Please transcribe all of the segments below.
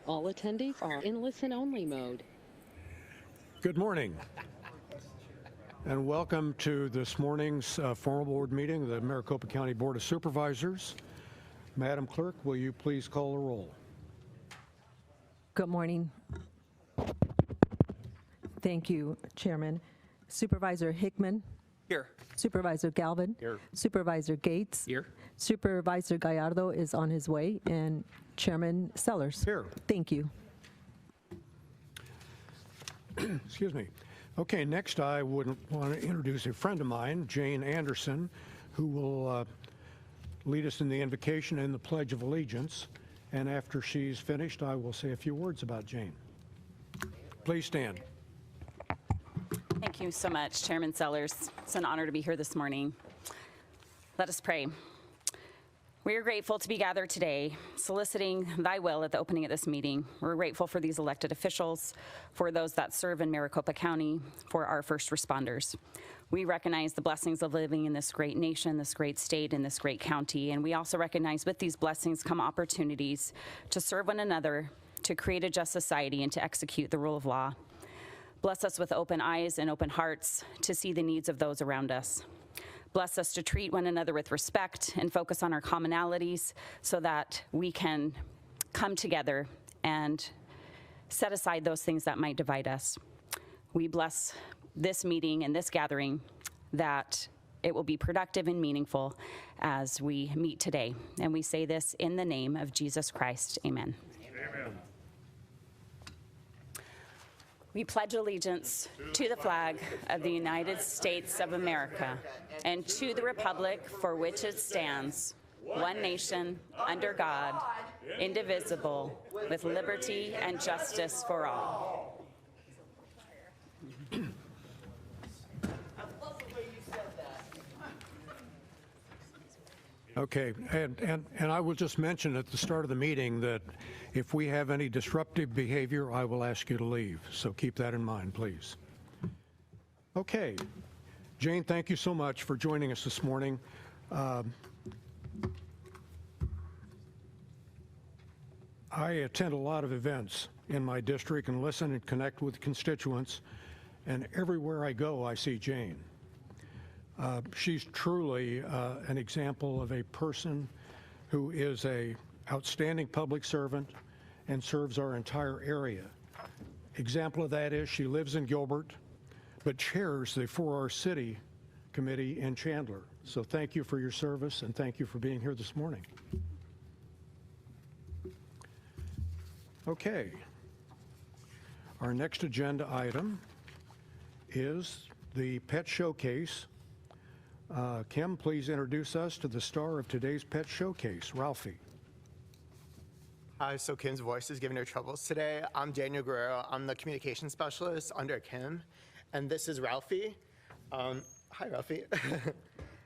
All attendees are in listen-only mode. Good morning, and welcome to this morning's formal board meeting of the Maricopa County Board of Supervisors. Madam Clerk, will you please call the roll? Good morning. Thank you, Chairman. Supervisor Hickman. Here. Supervisor Galvin. Here. Supervisor Gates. Here. Supervisor Gallardo is on his way, and Chairman Sellers. Here. Thank you. Excuse me. Okay, next I would want to introduce a friend of mine, Jane Anderson, who will lead us in the invocation and the Pledge of Allegiance. And after she's finished, I will say a few words about Jane. Please stand. Thank you so much, Chairman Sellers. It's an honor to be here this morning. Let us pray. We are grateful to be gathered today, soliciting thy will at the opening of this meeting. We're grateful for these elected officials, for those that serve in Maricopa County, for our first responders. We recognize the blessings of living in this great nation, this great state, and this great county. And we also recognize with these blessings come opportunities to serve one another, to create a just society, and to execute the rule of law. Bless us with open eyes and open hearts to see the needs of those around us. Bless us to treat one another with respect and focus on our commonalities so that we can come together and set aside those things that might divide us. We bless this meeting and this gathering that it will be productive and meaningful as we meet today. And we say this in the name of Jesus Christ. Amen. Amen. We pledge allegiance to the flag of the United States of America and to the republic for which it stands, one nation, under God, indivisible, with liberty and justice for all. Okay, and I will just mention at the start of the meeting that if we have any disruptive behavior, I will ask you to leave. So keep that in mind, please. Okay, Jane, thank you so much for joining us this morning. I attend a lot of events in my district and listen and connect with constituents, and everywhere I go, I see Jane. She's truly an example of a person who is an outstanding public servant and serves our entire area. Example of that is she lives in Gilbert, but chairs the 4R City Committee in Chandler. So thank you for your service and thank you for being here this morning. Okay. Our next agenda item is the Pet Showcase. Kim, please introduce us to the star of today's Pet Showcase, Ralphie. Hi, so Kim's voice is giving her troubles today. I'm Daniel Guerrero. I'm the communication specialist under Kim, and this is Ralphie. Hi, Ralphie.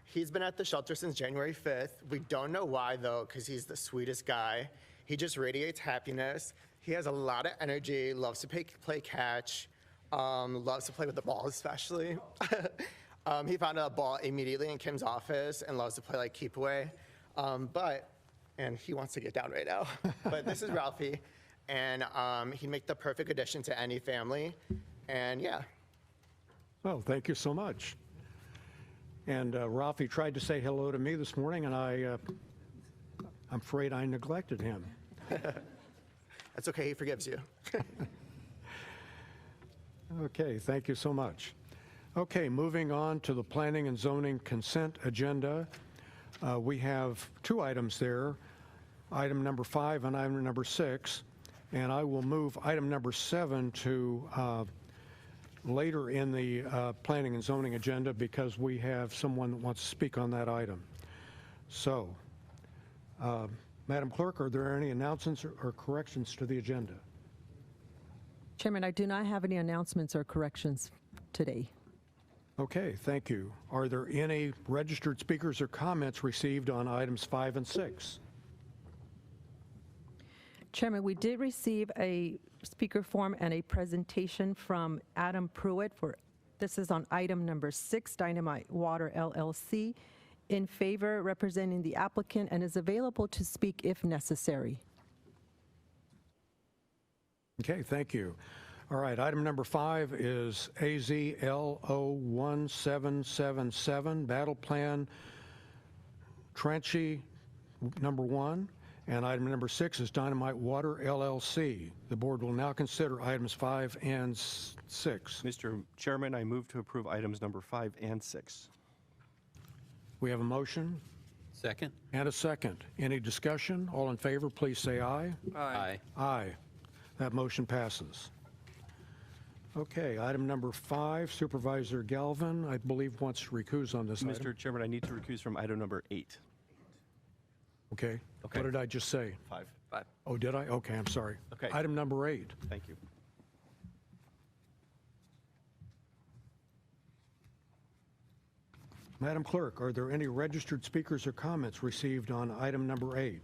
He's been at the shelter since January 5th. We don't know why, though, because he's the sweetest guy. He just radiates happiness. He has a lot of energy, loves to play catch, loves to play with the ball, especially. He found a ball immediately in Kim's office and loves to play like keep away. And he wants to get down right now. But this is Ralphie, and he'd make the perfect addition to any family. And yeah. Well, thank you so much. And Ralphie tried to say hello to me this morning, and I'm afraid I neglected him. That's okay, he forgives you. Okay, thank you so much. Okay, moving on to the Planning and Zoning Consent Agenda. We have two items there, item number 5 and item number 6, and I will move item number 7 to later in the Planning and Zoning Agenda because we have someone that wants to speak on that item. So, Madam Clerk, are there any announcements or corrections to the agenda? Chairman, I do not have any announcements or corrections today. Okay, thank you. Are there any registered speakers or comments received on items 5 and 6? Chairman, we did receive a speaker form and a presentation from Adam Pruitt this is on item number 6, Dynamite Water LLC, in favor, representing the applicant, and is available to speak if necessary. Okay, thank you. All right, item number 5 is AZLO1777, Battle Plan Trenchy number 1, and item number 6 is Dynamite Water LLC. The board will now consider items 5 and 6. Mr. Chairman, I move to approve items number 5 and 6. We have a motion Second? and a second. Any discussion? All in favor, please say aye. Aye. Aye. That motion passes. Okay, item number 5, Supervisor Galvin, I believe, wants to recuse on this item. Mr. Chairman, I need to recuse from item number 8. Okay. Okay. What did I just say? 5. Oh, did I? Okay, I'm sorry. Okay. Item number 8. Thank you. Madam Clerk, are there any registered speakers or comments received on item number 8?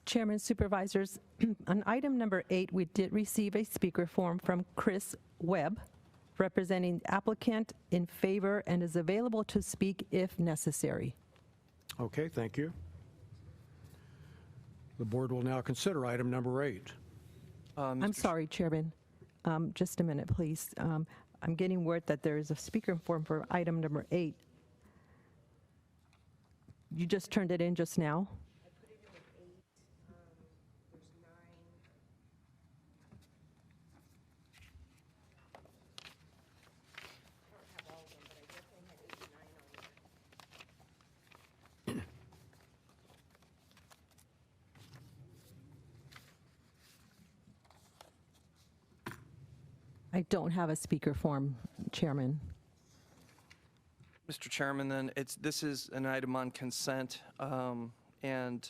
Chairman, Supervisors, on item number 8, we did receive a speaker form from Chris Webb, representing the applicant in favor and is available to speak if necessary. Okay, thank you. The board will now consider item number 8. I'm sorry, Chairman. Just a minute, please. I'm getting word that there is a speaker form for item number 8. You just turned it in just now? I don't have a speaker form, Chairman. Mr. Chairman, then, this is an item on consent, and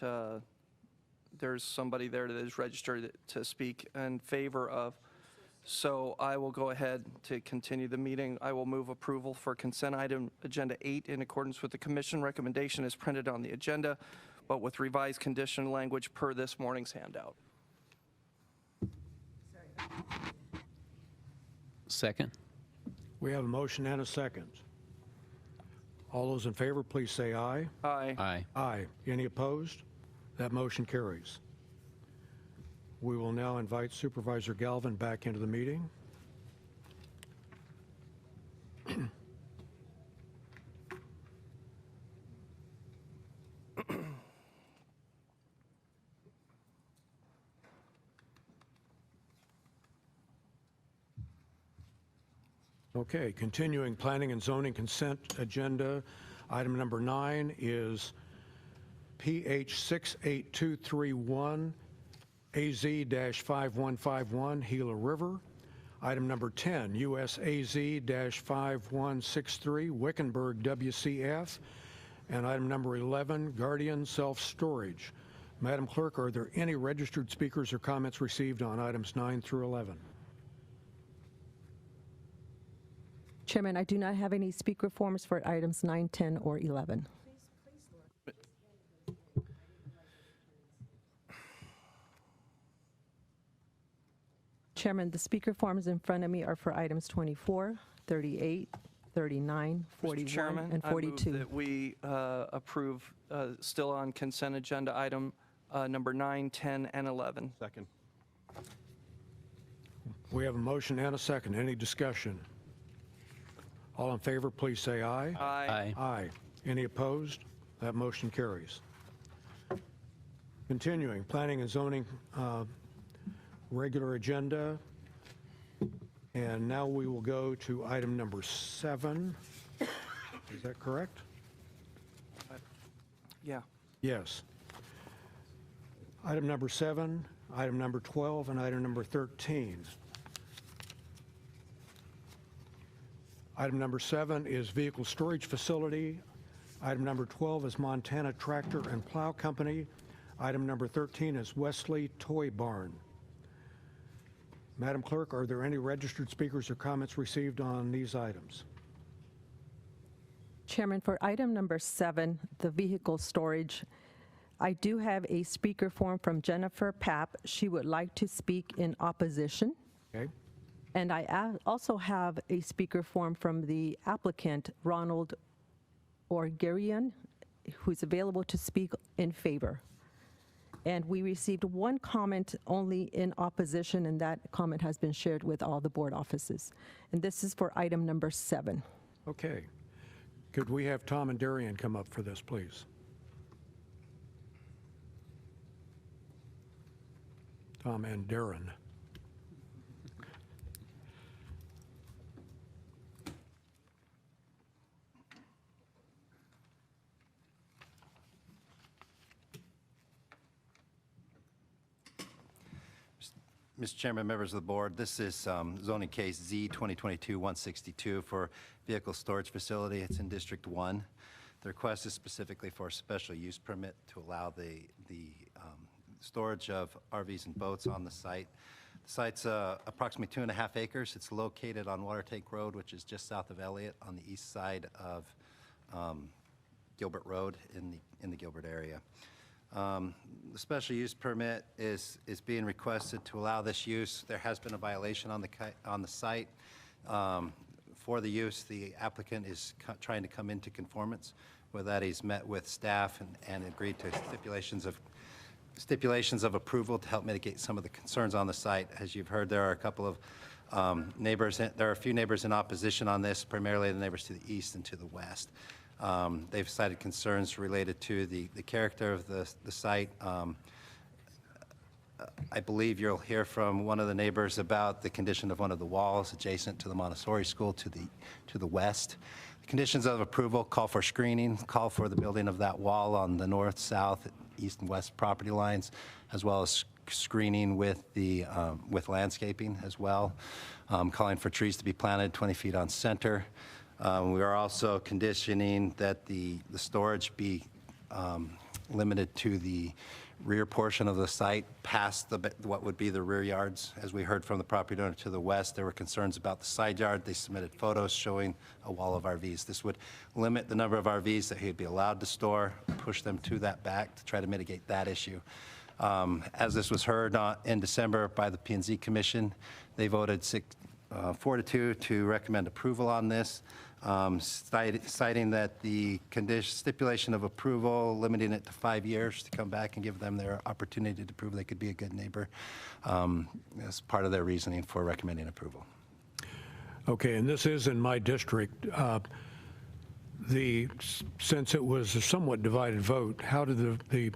there's somebody there that is registered to speak in favor of. So I will go ahead to continue the meeting. I will move approval for consent item agenda 8 in accordance with the commission recommendation as printed on the agenda, but with revised condition language per this morning's handout. Second? We have a motion and a second. All those in favor, please say aye. Aye. Aye. Aye. Any opposed? That motion carries. We will now invite Supervisor Galvin back into the meeting. Okay, continuing planning and zoning consent agenda. Item number 9 is PH 68231 AZ-5151 Gila River. Item number 10, US AZ-5163 Wickenburg WCF. And item number 11, Guardian Self-Storage. Madam Clerk, are there any registered speakers or comments received on items 9 through 11? Chairman, I do not have any speaker forms for items 9, 10, or 11. Chairman, the speaker forms in front of me are for items 24, 38, 39, 41, Mr. Chairman, and 42. I move that we approve, still on consent agenda item number 9, 10, and 11. Second. We have a motion and a second. Any discussion? All in favor, please say aye. Aye. Aye. Any opposed? That motion carries. Continuing, planning and zoning regular agenda. And now we will go to item number 7. Is that correct? Yeah. Yes. Item number 7, item number 12, and item number 13. Item number 7 is vehicle storage facility. Item number 12 is Montana Tractor and Plow Company. Item number 13 is Wesley Toy Barn. Madam Clerk, are there any registered speakers or comments received on these items? Chairman, for item number 7, the vehicle storage, I do have a speaker form from Jennifer Papp. She would like to speak in opposition. Okay. And I also have a speaker form from the applicant, Ronald Orgarian, who's available to speak in favor. And we received one comment only in opposition, and that comment has been shared with all the board offices. And this is for item number 7. Okay. Could we have Tom and Darian come up for this, please? Tom and Darren. Mr. Chairman, members of the board, this is zoning case Z 2022-162 for vehicle storage facility. It's in District 1. The request is specifically for a special use permit to allow the storage of RVs and boats on the site. The site's approximately 2.5 acres. It's located on Water Tank Road, which is just south of Elliott on the east side of Gilbert Road in the Gilbert area. The special use permit is being requested to allow this use. There has been a violation on the site. For the use, the applicant is trying to come into conformance. With that, he's met with staff and agreed to stipulations of approval to help mitigate some of the concerns on the site. As you've heard, there are a couple of neighbors. There are a few neighbors in opposition on this, primarily the neighbors to the east and to the west. They've cited concerns related to the character of the site. I believe you'll hear from one of the neighbors about the condition of one of the walls adjacent to the Montessori school to the west. The conditions of approval call for screening, call for the building of that wall on the north, south, east, and west property lines, as well as screening with landscaping as well, calling for trees to be planted 20 feet on center. We are also conditioning that the storage be limited to the rear portion of the site past what would be the rear yards. As we heard from the property owner to the west, there were concerns about the side yard. They submitted photos showing a wall of RVs. This would limit the number of RVs that he'd be allowed to store, push them to that back to try to mitigate that issue. As this was heard in December by the P&Z Commission, they voted 4-2 to recommend approval on this, citing that the stipulation of approval, limiting it to 5 years to come back and give them their opportunity to prove they could be a good neighbor, as part of their reasoning for recommending approval. Okay, and this is in my district. Since it was a somewhat divided vote, how did the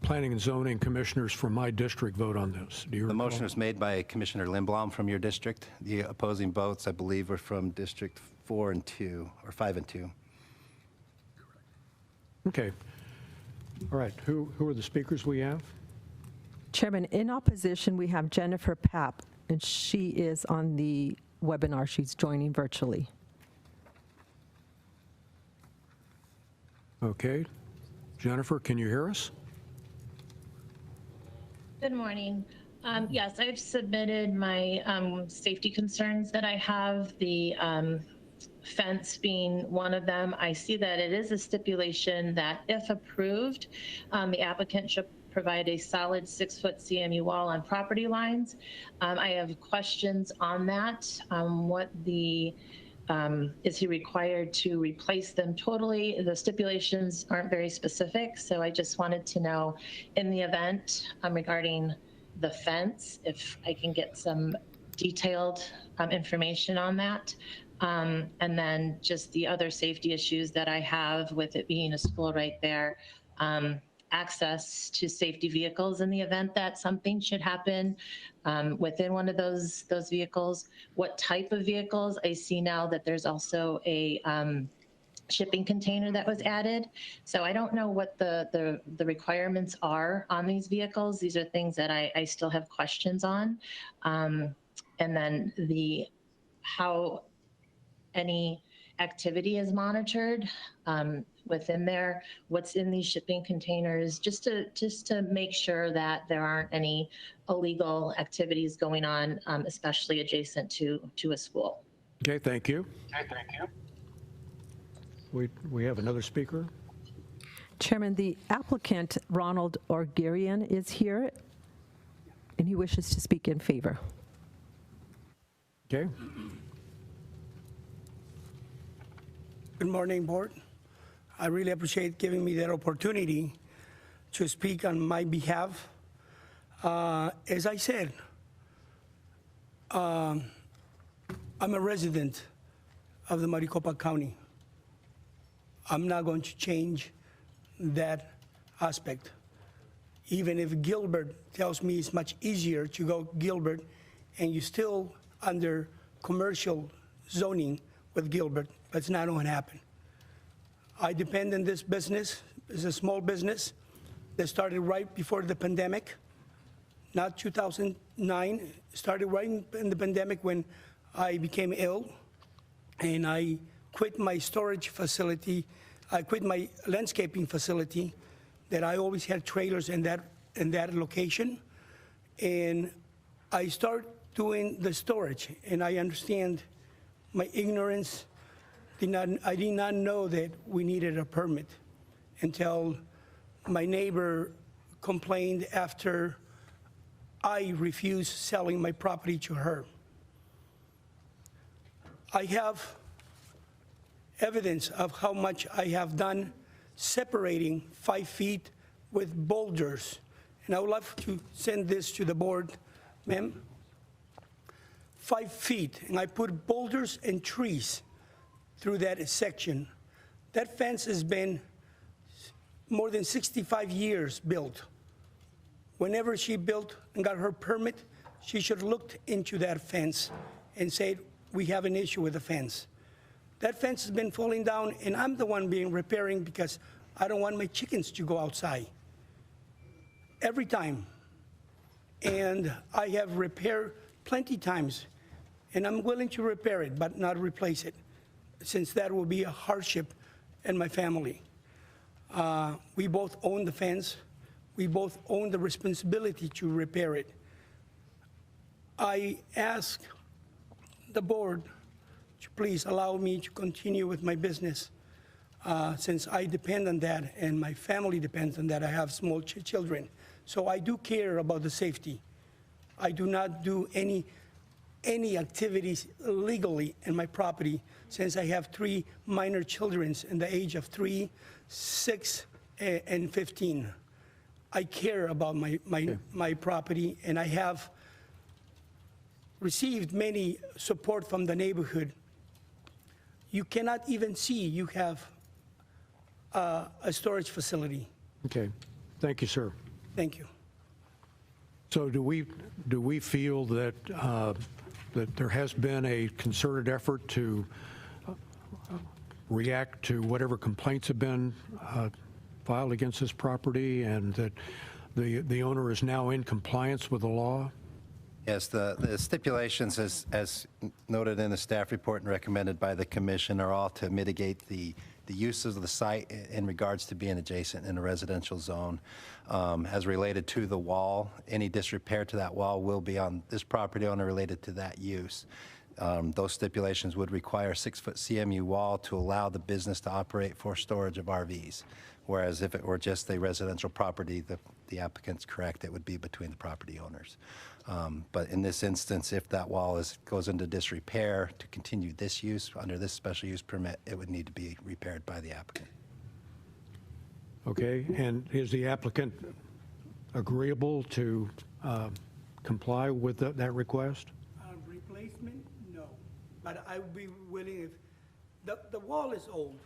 Planning and Zoning Commissioners from my district vote on this? Do you recall? The motion was made by Commissioner Lindblom from your district. The opposing votes, I believe, were from District 4 and 2, or 5 and 2. Okay. All right. Who are the speakers we have? Chairman, in opposition, we have Jennifer Papp, and she is on the webinar. She's joining virtually. Okay. Jennifer, can you hear us? Good morning. Yes, I've submitted my safety concerns that I have, the fence being one of them. I see that it is a stipulation that if approved, the applicant should provide a solid 6-foot CMU wall on property lines. I have questions on that. Is he required to replace them totally? The stipulations aren't very specific, so I just wanted to know, in the event regarding the fence, if I can get some detailed information on that. And then just the other safety issues that I have with it being a school right there. Access to safety vehicles in the event that something should happen within one of those vehicles. What type of vehicles? I see now that there's also a shipping container that was added. So I don't know what the requirements are on these vehicles. These are things that I still have questions on. And then how any activity is monitored within there, what's in these shipping containers, just to make sure that there aren't any illegal activities going on, especially adjacent to a school. Okay, thank you. We have another speaker. Chairman, the applicant, Ronald Orgarian, is here, and he wishes to speak in favor. Okay. Good morning, board. I really appreciate giving me that opportunity to speak on my behalf. As I said, I'm a resident of the Maricopa County. I'm not going to change that aspect. Even if Gilbert tells me it's much easier to go Gilbert, and you're still under commercial zoning with Gilbert, that's not going to happen. I depend on this business. It's a small business that started right before the pandemic, not 2009. Started right in the pandemic when I became ill, and I quit my storage facility. I quit my landscaping facility that I always had trailers in that location, and I start doing the storage. And I understand my ignorance. I did not know that we needed a permit until my neighbor complained after I refused selling my property to her. I have evidence of how much I have done separating 5 feet with boulders. And I would love to send this to the board, ma'am. 5 feet, and I put boulders and trees through that section. That fence has been more than 65 years built. Whenever she built and got her permit, she should have looked into that fence and said, we have an issue with the fence. That fence has been falling down, and I'm the one being repairing because I don't want my chickens to go outside. Every time. And I have repaired plenty times, and I'm willing to repair it, but not replace it, since that will be a hardship in my family. We both own the fence. We both own the responsibility to repair it. I ask the board to please allow me to continue with my business, since I depend on that and my family depends on that. I have small children. So I do care about the safety. I do not do any activities illegally in my property, since I have 3 minor children in the age of 3, 6, and 15. I care about my property, and I have received many support from the neighborhood. You cannot even see you have a storage facility. Okay, thank you, sir. Thank you. So do we feel that that there has been a concerted effort to react to whatever complaints have been filed against this property, and that the owner is now in compliance with the law? Yes, the stipulations, as noted in the staff report and recommended by the commission, are all to mitigate the uses of the site in regards to being adjacent in a residential zone. As related to the wall, any disrepair to that wall will be on this property owner related to that use. Those stipulations would require a 6-foot CMU wall to allow the business to operate for storage of RVs. Whereas if it were just a residential property, the applicant's correct, it would be between the property owners. But in this instance, if that wall goes into disrepair to continue this use under this special use permit, it would need to be repaired by the applicant. Okay, and is the applicant agreeable to comply with that request? Replacement, no. But I would be willing if, the wall is old.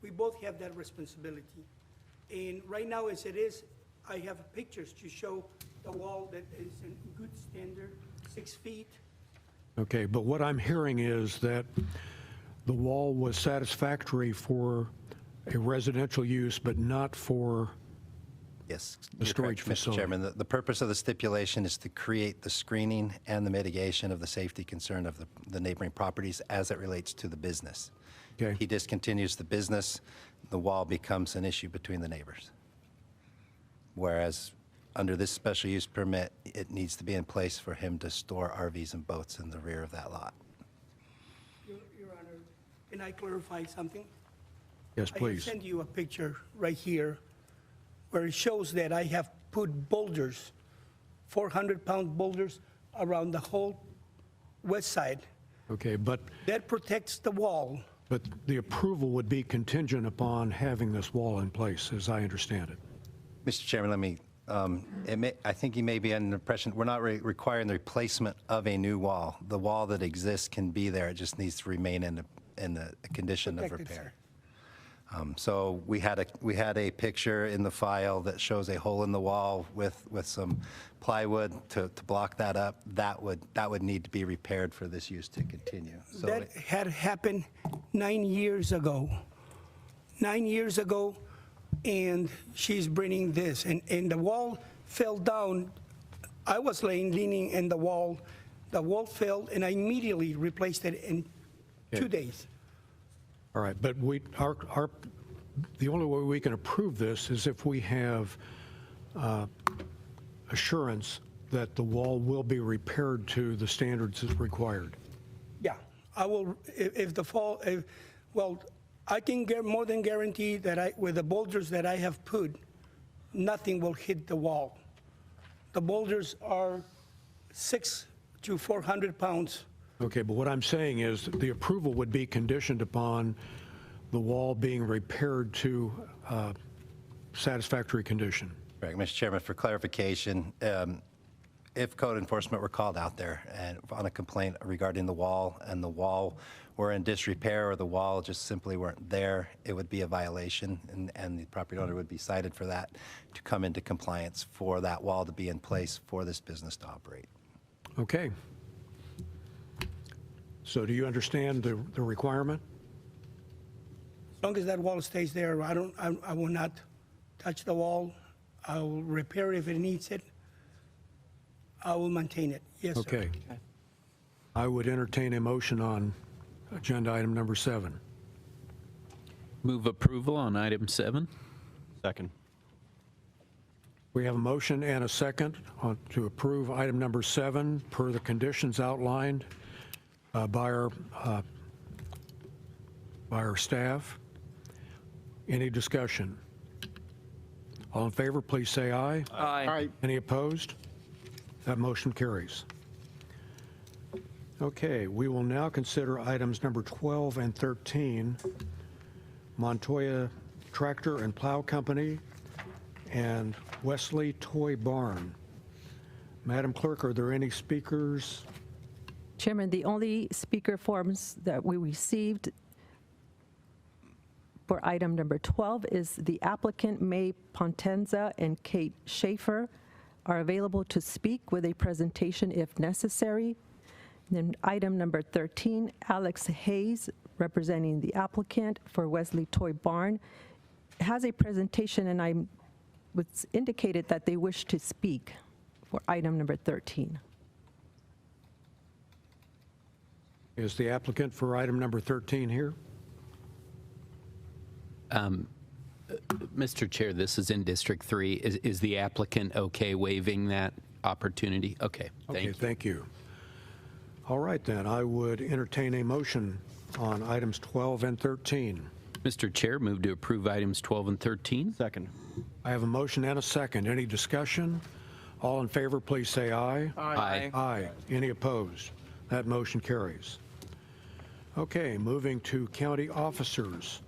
We both have that responsibility. And right now, as it is, I have pictures to show the wall that is in good standard, 6 feet. Okay, but what I'm hearing is that the wall was satisfactory for a residential use, but not for Yes, the you're storage correct, Mr. facility. Chairman. The purpose of the stipulation is to create the screening and the mitigation of the safety concern of the neighboring properties as it relates to the business. Okay. He discontinues the business, the wall becomes an issue between the neighbors. Whereas under this special use permit, it needs to be in place for him to store RVs and boats in the rear of that lot. Your Honor, can I clarify something? Yes, please. I send you a picture right here where it shows that I have put boulders, 400-pound boulders around the whole west side. Okay, but That protects the wall. the approval would be contingent upon having this wall in place, as I understand it. Mr. Chairman, let me, I think you may be under the impression, we're not requiring the replacement of a new wall. The wall that exists can be there, it just needs to remain in the condition of Protected, repair. So we had a picture in the file that shows a hole in the wall with some plywood to block that up. That would need to be repaired for this use to continue. So That had happened 9 years ago. 9 years ago, and she's bringing this, and the wall fell down. I was leaning in the wall fell, and I immediately replaced it in 2 days. All right, but the only way we can approve this is if we have assurance that the wall will be repaired to the standards as required. Yeah, I will, well, I can more than guarantee that with the boulders that I have put, nothing will hit the wall. The boulders are 600 to 400 pounds. Okay, but what I'm saying is that the approval would be conditioned upon the wall being repaired to satisfactory condition. Right, Mr. Chairman, for clarification, if code enforcement were called out there and on a complaint regarding the wall and the wall were in disrepair or the wall just simply weren't there, it would be a violation and the property owner would be cited for that to come into compliance for that wall to be in place for this business to operate. Okay. So do you understand the requirement? As long as that wall stays there, I will not touch the wall. I will repair it if it needs it. I will maintain it. Yes, sir. Okay. I would entertain a motion on agenda item number 7. Move approval on item 7. Second. We have a motion and a second to approve item number 7 per the conditions outlined by our staff. Any discussion? All in favor, please say aye. Aye. Any opposed? That motion carries. Okay, we will now consider items number 12 and 13, Montoya Tractor and Plow Company and Wesley Toy Barn. Madam Clerk, are there any speakers? Chairman, the only speaker forms that we received for item number 12 is the applicant May Pontenza and Kate Schaefer are available to speak with a presentation if necessary. Then item number 13, Alex Hayes, representing the applicant for Wesley Toy Barn, has a presentation, and I was indicated that they wish to speak for item number 13. Is the applicant for item number 13 here? Mr. Chair, this is in District 3. Is the applicant okay waiving that opportunity? Okay, thank you. Thank you. All right, then, I would entertain a motion on items 12 and 13. Mr. Chair, move to approve items 12 and 13. Second. I have a motion and a second. Any discussion? All in favor, please say aye. Aye. Aye. Any opposed? That motion carries. Okay, moving to county officers.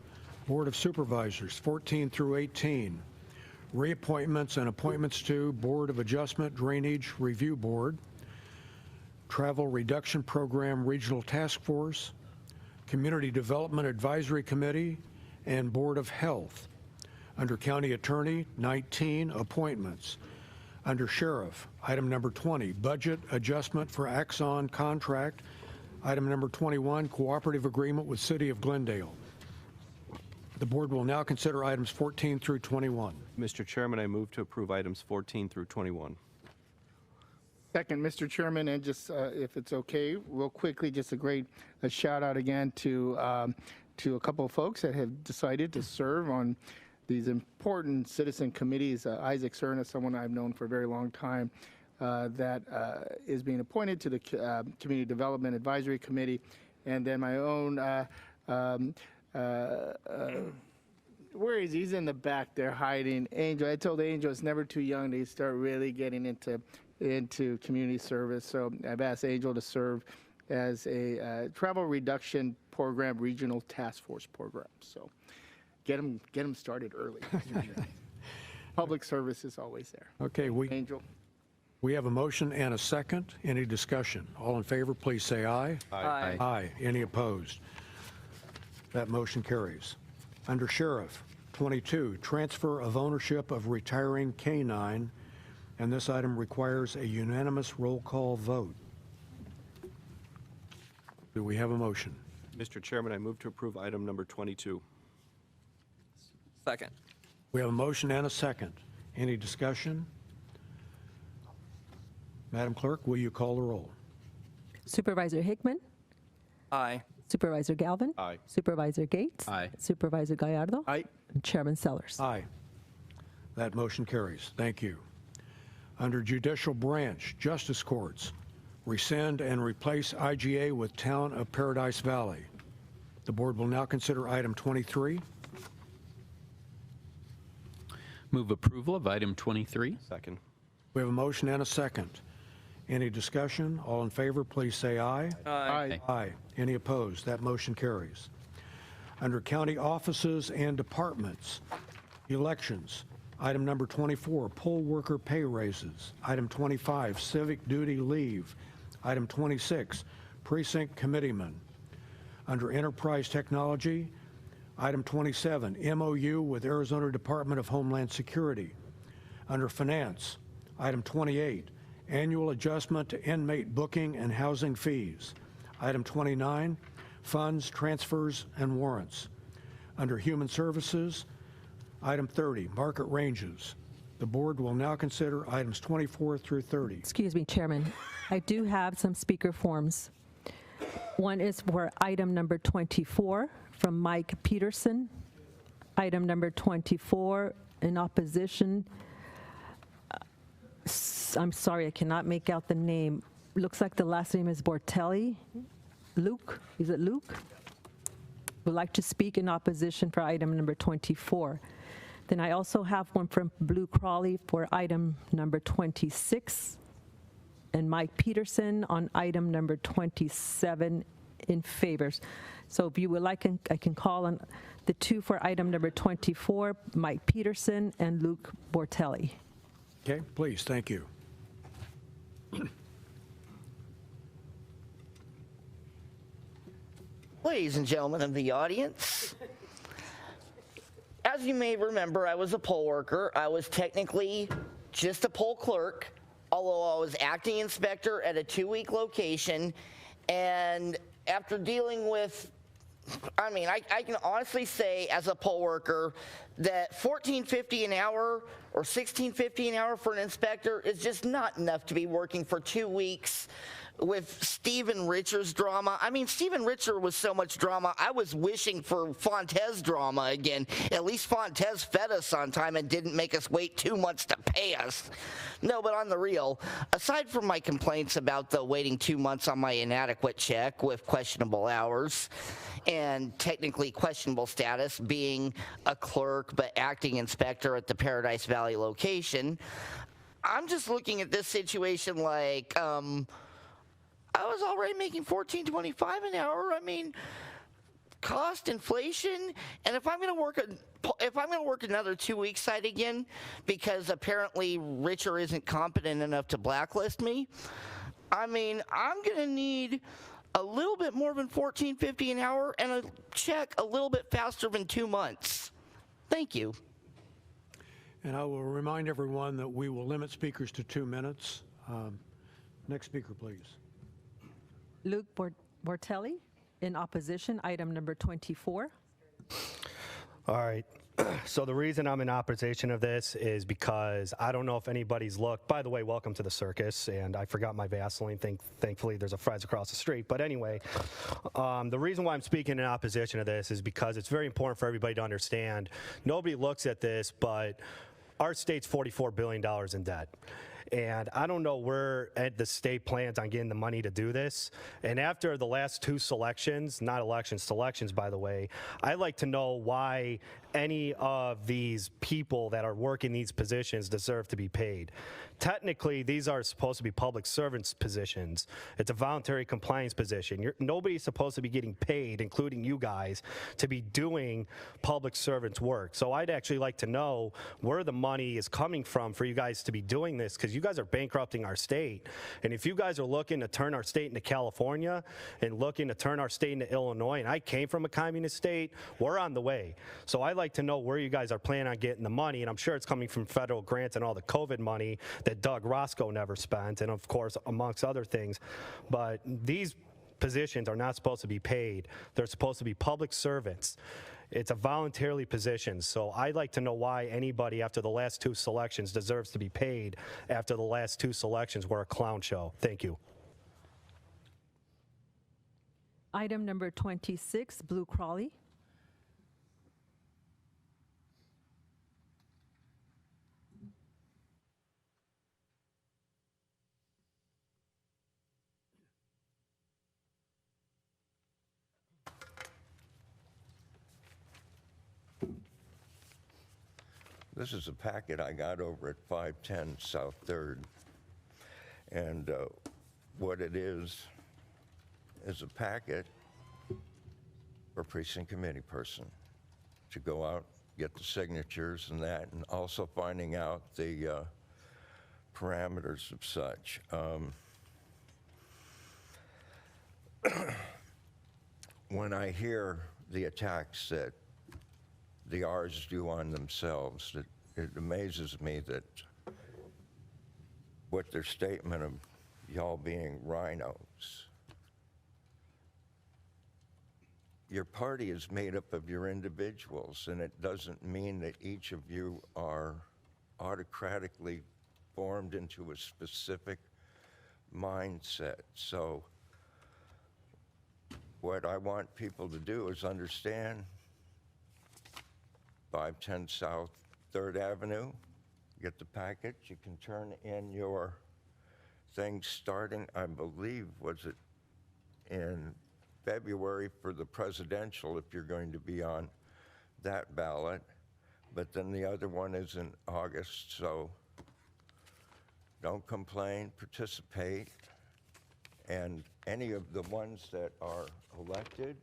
Board of Supervisors, 14 through 18. Reappointments and appointments to Board of Adjustment Drainage Review Board, Travel Reduction Program Regional Task Force, Community Development Advisory Committee, and Board of Health. Under County Attorney, 19 appointments. Under Sheriff, item number 20, Budget Adjustment for Axon Contract. Item number 21, Cooperative Agreement with City of Glendale. The board will now consider items 14 through 21. Mr. Chairman, I move to approve items 14 through 21. Second, Mr. Chairman, and just if it's okay, real quickly, just a shout out again to a couple of folks that have decided to serve on these important citizen committees. Isaac Cerna, someone I've known for a very long time, that is being appointed to the Community Development Advisory Committee, and then my own. Where is he? He's in the back there hiding. Angel. I told Angel it's never too young to start really getting into community service. So I've asked Angel to serve as a travel reduction program regional task force program. So get him started early. public service is always there. Okay, Angel. we have a motion and a second. Any discussion? All in favor, please say aye. Aye. Aye. Any opposed? That motion carries. Under Sheriff, 22, transfer of ownership of retiring K-9, and this item requires a unanimous roll call vote. Do we have a motion? Mr. Chairman, I move to approve item number 22. Second. We have a motion and a second. Any discussion? Madam Clerk, will you call the roll? Supervisor Hickman, Aye. Supervisor Galvin. Aye. Supervisor Gates. Aye. Supervisor Gallardo. Aye. And Chairman Sellers. Aye. That motion carries. Thank you. Under Judicial Branch, Justice Courts, rescind and replace IGA with Town of Paradise Valley. The board will now consider item 23. Move approval of item 23. Second. We have a motion and a second. Any discussion? All in favor, please say aye. Aye. Aye. Any opposed? That motion carries. Under County Offices and Departments, Elections, item number 24, Poll Worker Pay Raises. Item 25, Civic Duty Leave. Item 26, Precinct Committeeman. Under Enterprise Technology, item 27, MOU with Arizona Department of Homeland Security. Under Finance, item 28, Annual Adjustment to Inmate Booking and Housing Fees. Item 29, Funds, Transfers, and Warrants. Under Human Services, item 30, Market Ranges. The board will now consider items 24 through 30. Excuse me, Chairman. I do have some speaker forms. One is for item number 24 from Mike Peterson. Item number 24 in opposition. I'm sorry, I cannot make out the name. Looks like the last name is Bortelli. Luke, is it Luke? Would like to speak in opposition for item number 24. Then I also have one from Blue Crawley for item number 26, and Mike Peterson on item number 27 in favors. So if you would like, I can call on the two for item number 24, Mike Peterson and Luke Bortelli. Okay, please, thank you. Ladies and gentlemen of the audience, as you may remember, I was a poll worker. I was technically just a poll clerk, although I was acting inspector at a 2-week location. And after dealing with, I can honestly say as a poll worker that $14.50 an hour or $16.50 an hour for an inspector is just not enough to be working for 2 weeks with Stephen Richer's drama. Stephen Richer was so much drama, I was wishing for Fontes drama again. At least Fontes fed us on time and didn't make us wait 2 months to pay us. No, but on the real, aside from my complaints about the waiting 2 months on my inadequate check with questionable hours, and technically questionable status being a clerk but acting inspector at the Paradise Valley location, I'm just looking at this situation like, I was already making $14.25 an hour. Cost inflation, and if I'm going to work another 2 weeks site again because apparently Richer isn't competent enough to blacklist me, I'm going to need a little bit more than $14.50 an hour and a check a little bit faster than 2 months. Thank you. And I will remind everyone that we will limit speakers to 2 minutes. Next speaker, please. Luke Bortelli in opposition, item number 24. All right. So the reason I'm in opposition of this is because I don't know if anybody's looked. By the way, welcome to the circus, and I forgot my Vaseline. Thankfully, there's a Fry's across the street. But anyway, the reason why I'm speaking in opposition to this is because it's very important for everybody to understand. Nobody looks at this, but our state's $44 billion in debt. And I don't know where the state plans on getting the money to do this. And after the last two selections, not elections, selections, by the way, I'd like to know why any of these people that are working these positions deserve to be paid. Technically, these are supposed to be public servants positions. It's a voluntary compliance position. Nobody's supposed to be getting paid, including you guys, to be doing public servants work. So I'd actually like to know where the money is coming from for you guys to be doing this, because you guys are bankrupting our state. And if you guys are looking to turn our state into California and looking to turn our state into Illinois, and I came from a communist state, we're on the way. So I'd like to know where you guys are planning on getting the money, and I'm sure it's coming from federal grants and all the COVID money that Doug Roscoe never spent, and of course, amongst other things. But these positions are not supposed to be paid. They're supposed to be public servants. It's a voluntarily position, so I'd like to know why anybody after the last two selections deserves to be paid after the last two selections were a clown show. Thank you. Item number 26, Blue Crawley. This is a packet I got over at 510 South 3rd. And what it is a packet for precinct committee person to go out, get the signatures and that, and also finding out the parameters of such. When I hear the attacks that the R's do on themselves, it amazes me that what their statement of y'all being rhinos. Your party is made up of your individuals, and it doesn't mean that each of you are autocratically formed into a specific mindset. So what I want people to do is understand 510 South 3rd Avenue, get the packet. You can turn in your thing starting, I believe, was it in February for the presidential, if you're going to be on that ballot. But then the other one is in August, so don't complain, participate. And any of the ones that are elected,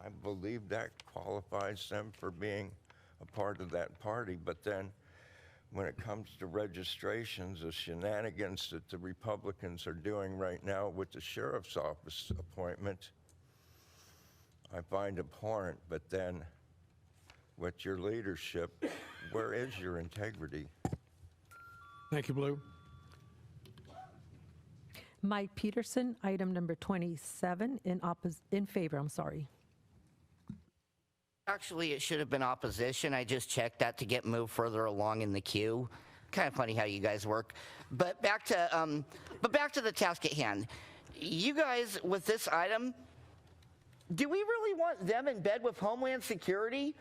I believe that qualifies them for being a part of that party. But then when it comes to registrations, the shenanigans that the Republicans are doing right now with the sheriff's office appointment, I find abhorrent. But then with your leadership, where is your integrity? Thank you, Blue. Mike Peterson, item number 27, in favor, I'm sorry. Actually, it should have been opposition. I just checked that to get moved further along in the queue. Kind of funny how you guys work. But back to the task at hand. You guys, with this item, do we really want them in bed with Homeland Security?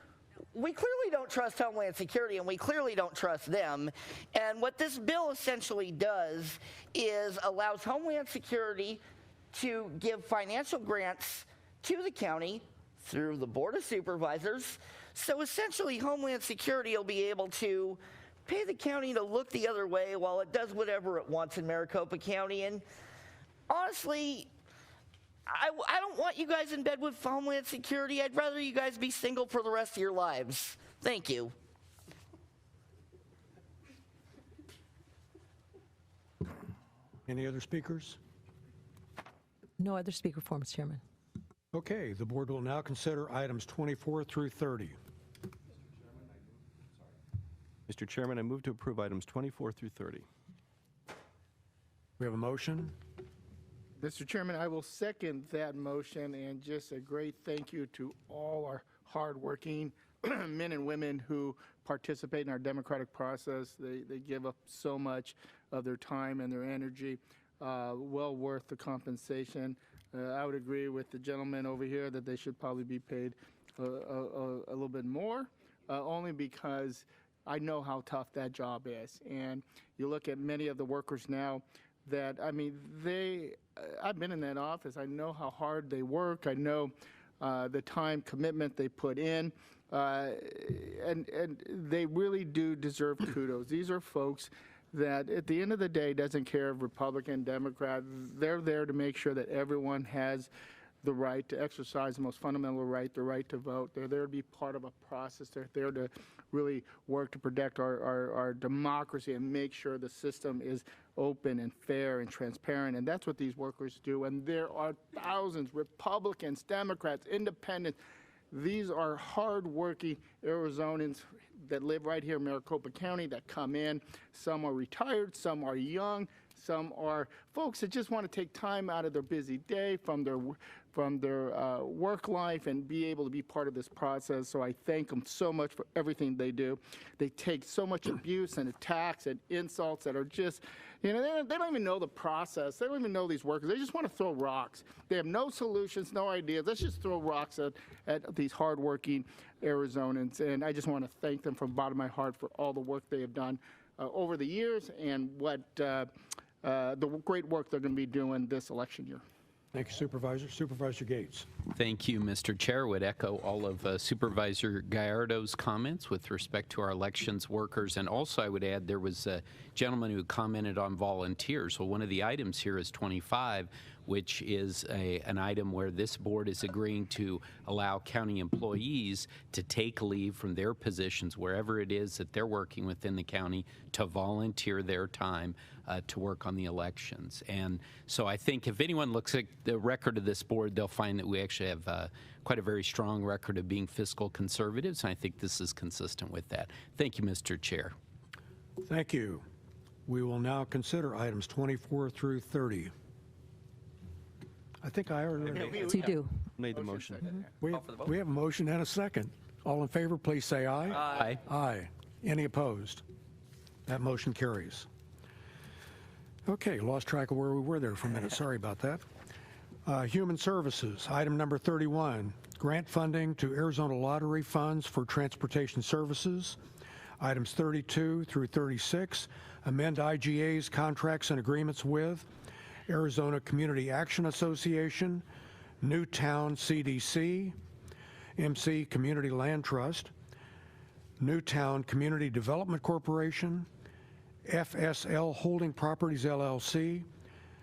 We clearly don't trust Homeland Security, and we clearly don't trust them. And what this bill essentially does is allows Homeland Security to give financial grants to the county through the Board of Supervisors. So essentially, Homeland Security will be able to pay the county to look the other way while it does whatever it wants in Maricopa County. And honestly, I don't want you guys in bed with Homeland Security. I'd rather you guys be single for the rest of your lives. Thank you. Any other speakers? No other speaker forms, Chairman. Okay, the board will now consider items 24 through 30. Mr. Chairman, I move to approve items 24 through 30. We have a motion. Mr. Chairman, I will second that motion, and just a great thank you to all our hardworking men and women who participate in our democratic process. They give up so much of their time and their energy, well worth the compensation. I would agree with the gentleman over here that they should probably be paid a little bit more, only because I know how tough that job is. And you look at many of the workers now that, I mean, I've been in that office. I know how hard they work. I know the time commitment they put in. And they really do deserve kudos. These are folks that at the end of the day doesn't care if Republican, Democrat. They're there to make sure that everyone has the right to exercise the most fundamental right, the right to vote. They're there to be part of a process. They're there to really work to protect our democracy and make sure the system is open and fair and transparent. And that's what these workers do. And there are thousands, Republicans, Democrats, independents. These are hardworking Arizonans that live right here in Maricopa County that come in. Some are retired, some are young, some are folks that just want to take time out of their busy day from their work life and be able to be part of this process. So I thank them so much for everything they do. They take so much abuse and attacks and insults that are just, you know, they don't even know the process. They don't even know these workers. They just want to throw rocks. They have no solutions, no ideas. Let's just throw rocks at these hardworking Arizonans. And I just want to thank them from the bottom of my heart for all the work they have done over the years and what the great work they're going to be doing this election year. Thank you, Supervisor. Supervisor Gates. Thank you, Mr. Chair. Would echo all of Supervisor Gallardo's comments with respect to our elections workers. And also I would add there was a gentleman who commented on volunteers. Well, one of the items here is 25, which is an item where this board is agreeing to allow county employees to take leave from their positions, wherever it is that they're working within the county, to volunteer their time to work on the elections. And so I think if anyone looks at the record of this board, they'll find that we actually have quite a very strong record of being fiscal conservatives, and I think this is consistent with that. Thank you, Mr. Chair. Thank you. We will now consider items 24 through 30. I think I already... Yes, you do. Made the motion. We have a motion and a second. All in favor, please say aye. Aye. Aye. Any opposed? That motion carries. Okay, lost track of where we were there for a minute. Sorry about that. Human Services, item number 31, grant funding to Arizona Lottery funds for transportation services. Items 32 through 36, amend IGA's contracts and agreements with Arizona Community Action Association, Newtown CDC, MC Community Land Trust, Newtown Community Development Corporation, FSL Holding Properties LLC,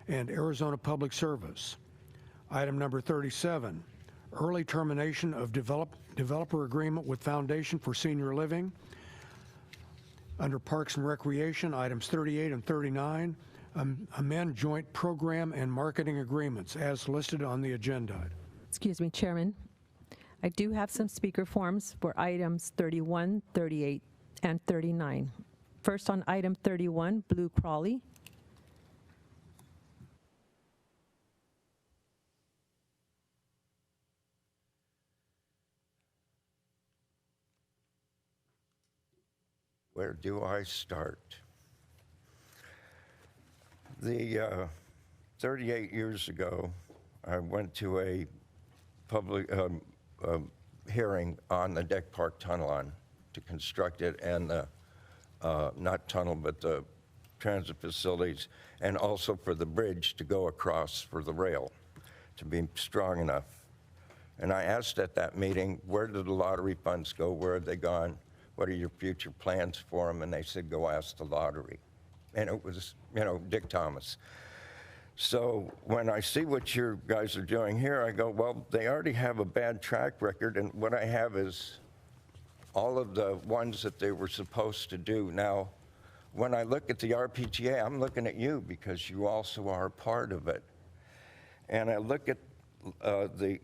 and Arizona Public Service. Item number 37, early termination of developer agreement with Foundation for Senior Living. Under Parks and Recreation, items 38 and 39, amend joint program and marketing agreements as listed on the agenda. Excuse me, Chairman. I do have some speaker forms for items 31, 38, and 39. First on item 31, Blue Crawley. Where do I start? The 38 years ago, I went to a public hearing on the Deck Park Tunnel to construct it, and the not tunnel, but the transit facilities, and also for the bridge to go across for the rail to be strong enough. And I asked at that meeting, where did the lottery funds go? Where have they gone? What are your future plans for them? And they said, go ask the lottery. And it was, you know, Dick Thomas. So when I see what you guys are doing here, I go, well, they already have a bad track record, and what I have is all of the ones that they were supposed to do. Now, when I look at the RPTA, I'm looking at you because you also are a part of it. And I look at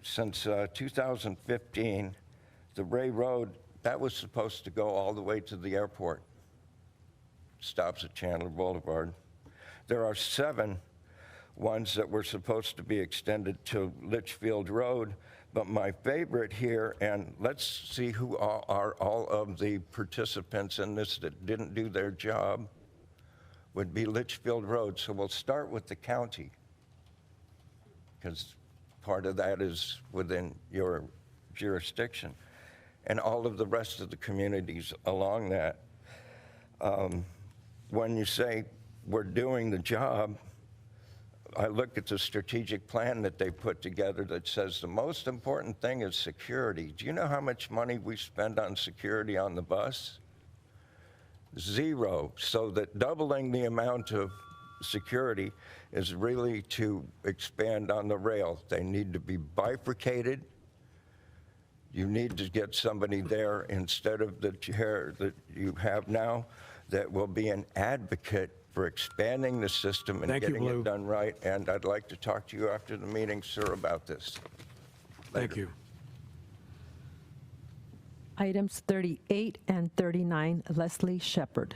since 2015, the Ray Road, that was supposed to go all the way to the airport. Stops at Chandler Boulevard. There are 7 ones that were supposed to be extended to Litchfield Road, but my favorite here, and let's see who are all of the participants in this that didn't do their job, would be Litchfield Road. So we'll start with the county, because part of that is within your jurisdiction, and all of the rest of the communities along that. when you say we're doing the job, I look at the strategic plan that they put together that says the most important thing is security. Do you know how much money we spend on security on the bus? Zero. So that doubling the amount of security is really to expand on the rail. They need to be bifurcated. You need to get somebody there instead of the chair that you have now that will be an advocate for expanding the system and getting it done right. And I'd like to talk to you after the meeting, sir, about this. Thank you. Items 38 and 39, Leslie Shepherd.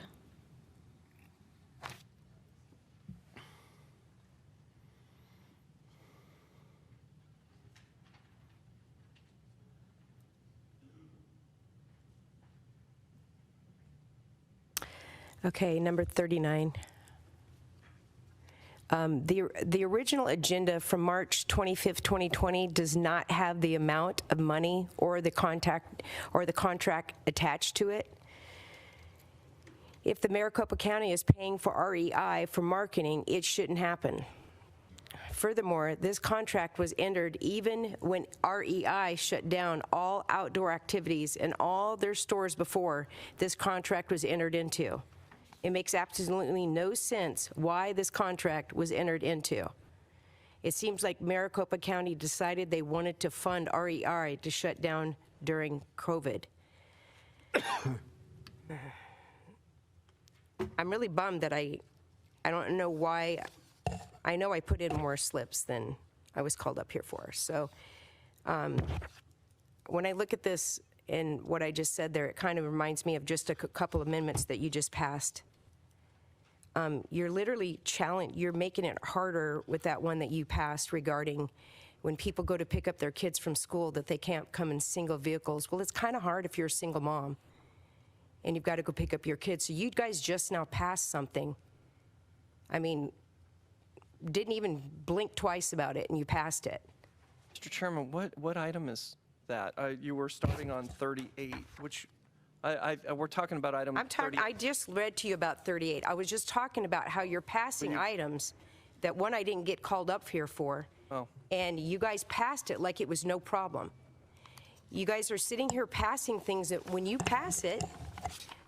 Okay, number 39. The original agenda from March 25th, 2020 does not have the amount of money or the contract attached to it. If the Maricopa County is paying for REI for marketing, it shouldn't happen. Furthermore, this contract was entered even when REI shut down all outdoor activities and all their stores before this contract was entered into. It makes absolutely no sense why this contract was entered into. It seems like Maricopa County decided they wanted to fund REI to shut down during COVID. I'm really bummed that I don't know why. I know I put in more slips than I was called up here for. So when I look at this and what I just said there, it kind of reminds me of just a couple amendments that you just passed. You're literally you're making it harder with that one that you passed regarding when people go to pick up their kids from school that they can't come in single vehicles. Well, it's kind of hard if you're a single mom and you've got to go pick up your kids. So you guys just now passed something. I mean, didn't even blink twice about it and you passed it. Mr. Chairman, what item is that? You were starting on 38, which we're talking about item 38. I just read to you about 38. I was just talking about how you're passing items that one I didn't get called up here for, and you guys passed it like it was no problem. You guys are sitting here passing things that when you pass it,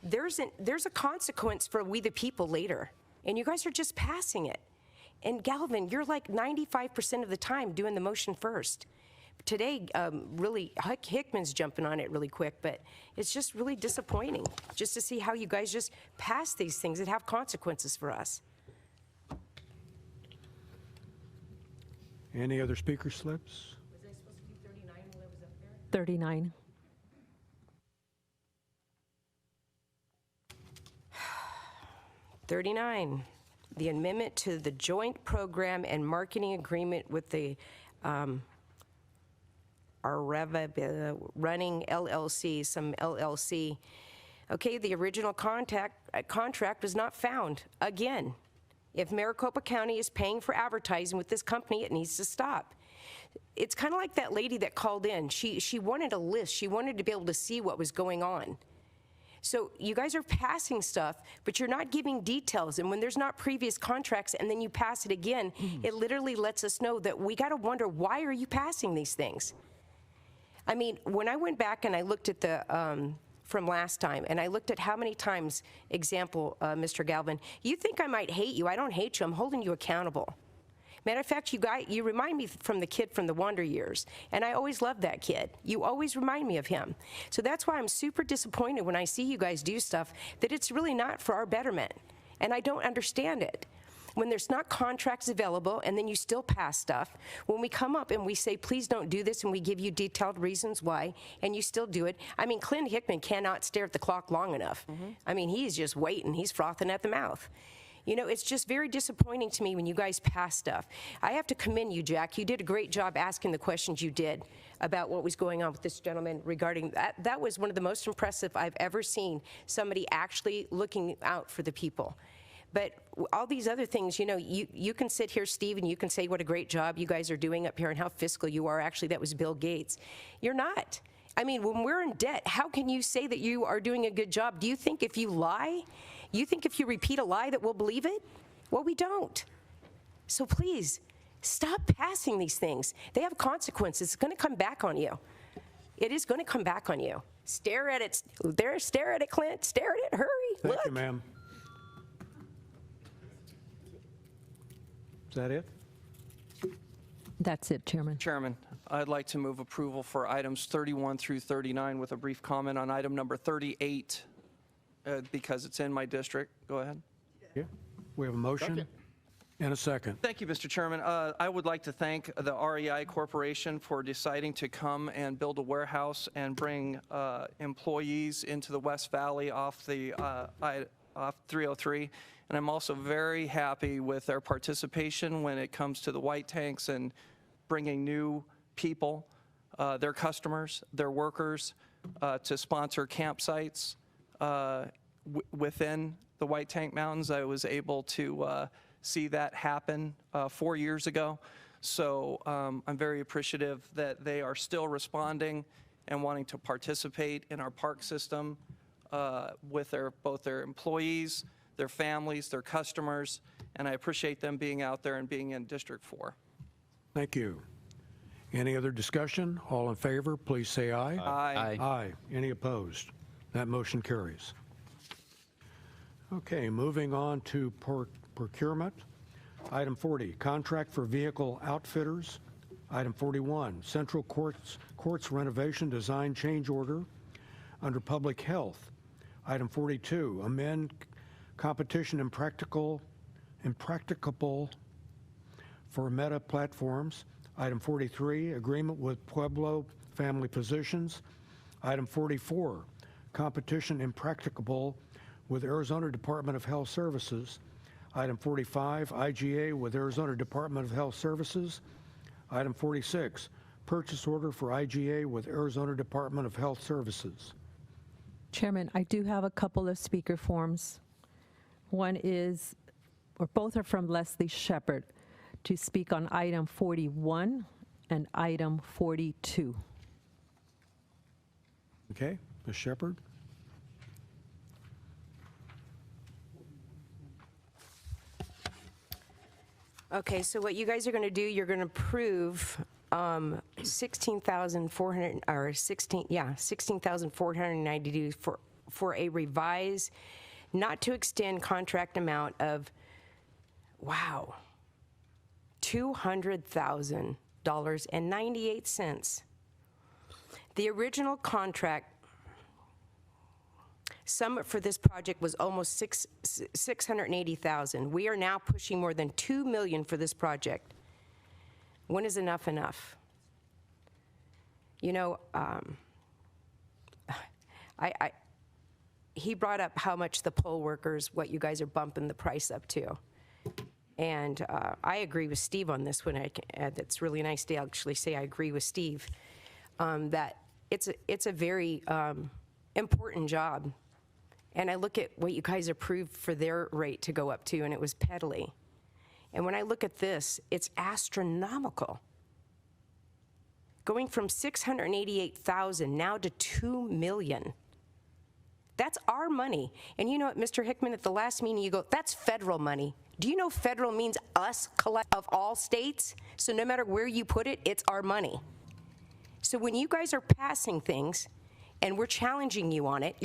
there's a consequence for we the people later, and you guys are just passing it. And Galvin, you're like 95% of the time doing the motion first. Today, really, Hickman's jumping on it really quick, but it's just really disappointing just to see how you guys just pass these things that have consequences for us. Any other speaker slips? Was I supposed to do 39 while I was up there? 39. The amendment to the joint program and marketing agreement with the running LLC, some LLC. Okay, the original contract was not found. Again, if Maricopa County is paying for advertising with this company, it needs to stop. It's kind of like that lady that called in. She wanted a list. She wanted to be able to see what was going on. So you guys are passing stuff, but you're not giving details. And when there's not previous contracts and then you pass it again, it literally lets us know that we got to wonder, why are you passing these things? I mean, when I went back and I looked at the, from last time, and I looked at how many times, example, Mr. Galvin, you think I might hate you. I don't hate you. I'm holding you accountable. Matter of fact, you remind me from the kid from the Wonder Years, and I always loved that kid. You always remind me of him. So that's why I'm super disappointed when I see you guys do stuff that it's really not for our betterment, and I don't understand it. When there's not contracts available and then you still pass stuff, when we come up and we say, please don't do this, and we give you detailed reasons why, and you still do it. I mean, Clint Hickman cannot stare at the clock long enough. I mean, he's just waiting. He's frothing at the mouth. You know, it's just very disappointing to me when you guys pass stuff. I have to commend you, Jack. You did a great job asking the questions you did about what was going on with this gentleman regarding that. That was one of the most impressive I've ever seen, somebody actually looking out for the people. But all these other things, you know, you can sit here, Steve, and you can say what a great job you guys are doing up here and how fiscal you are. Actually, that was Bill Gates. You're not. I mean, when we're in debt, how can you say that you are doing a good job? Do you think if you lie, You think if you repeat a lie that we'll believe it? Well, we don't. So please, stop passing these things. They have consequences. It's going to come back on you. It is going to come back on you. Stare at it. There, stare at it, Clint. Stare at it. Hurry. Thank Look. you, ma'am. Is that it? That's it, Chairman. Chairman, I'd like to move approval for items 31 through 39 with a brief comment on item number 38 because it's in my district. Go ahead. Yeah. We have a motion and a second. Thank you, Mr. Chairman. I would like to thank the REI Corporation for deciding to come and build a warehouse and bring employees into the West Valley off 303. And I'm also very happy with their participation when it comes to the white tanks and bringing new people, their customers, their workers, to sponsor campsites within the White Tank Mountains. I was able to see that happen 4 years ago. So I'm very appreciative that they are still responding and wanting to participate in our park system with both their employees, their families, their customers, and I appreciate them being out there and being in District 4. Thank you. Any other discussion? All in favor, please say aye. Aye. Aye. Any opposed? That motion carries. Okay, moving on to procurement. Item 40, contract for vehicle outfitters. Item 41, Central Courts renovation design change order. Under public health, item 42, amend competition impracticable for Meta platforms. Item 43, agreement with Pueblo Family Physicians. Item 44, competition impracticable with Arizona Department of Health Services. Item 45, IGA with Arizona Department of Health Services. Item 46, purchase order for IGA with Arizona Department of Health Services. Chairman, I do have a couple of speaker forms. One is, or both are from Leslie Shepard to speak on item 41 and item 42. Okay, Ms. Shepard. Okay, so what you guys are going to do, you're going to approve $16,492 for a revised, not to extend contract amount of, wow, $200,000.98. The original contract sum for this project was almost $680,000. We are now pushing more than $2 million for this project. When is enough enough? You know, he brought up how much the poll workers, what you guys are bumping the price up to. And I agree with Steve on this one. That's really nice to actually say I agree with Steve, that it's a very important job. And I look at what you guys approved for their rate to go up to, and it was peddly. And when I look at this, it's astronomical. Going from $688,000 now to $2 million. That's our money. And you know what, Mr. Hickman, at the last meeting you go, that's federal money. Do you know federal means us, of all states? So no matter where you put it, it's our money. So when you guys are passing things, and we're challenging you on it,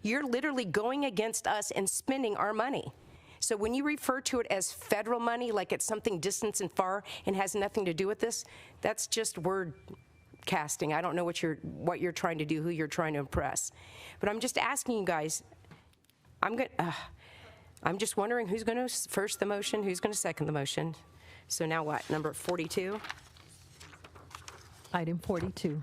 you're literally going against us and spending our money. So when you refer to it as federal money, like it's something distant and far and has nothing to do with this, that's just word casting. I don't know what you're trying to do, who you're trying to impress. But I'm just asking you guys, I'm just wondering who's going to first the motion, who's going to second the motion. So now what, number 42? Item 42.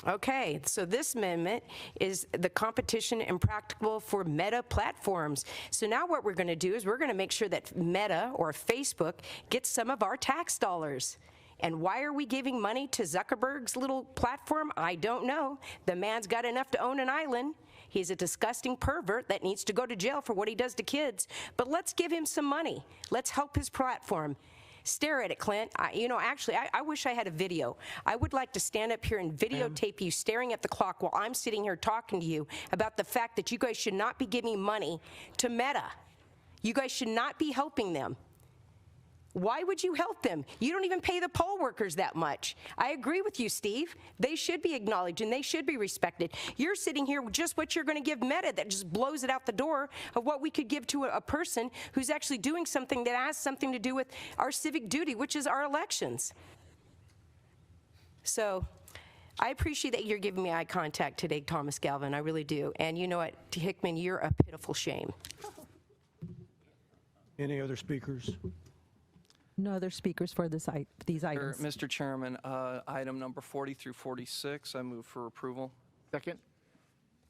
Okay, so this amendment is the competition impracticable for Meta platforms. So now what we're going to do is we're going to make sure that Meta or Facebook gets some of our tax dollars. And why are we giving money to Zuckerberg's little platform? I don't know. The man's got enough to own an island. He's a disgusting pervert that needs to go to jail for what he does to kids. But let's give him some money. Let's help his platform. Stare at it, Clint. Actually, I wish I had a video. I would like to stand up here and videotape you staring at the clock while I'm sitting here talking to you about the fact that you guys should not be giving money to Meta. You guys should not be helping them. Why would you help them? You don't even pay the poll workers that much. I agree with you, Steve. They should be acknowledged and they should be respected. You're sitting here with just what you're going to give Meta that just blows it out the door of what we could give to a person who's actually doing something that has something to do with our civic duty, which is our elections. So I appreciate that you're giving me eye contact today, Thomas Galvin. I really do. And you know what, Hickman, you're a pitiful shame. Any other speakers? No other speakers for these items. Mr. Chairman, item number 40 through 46, I move for approval. Second.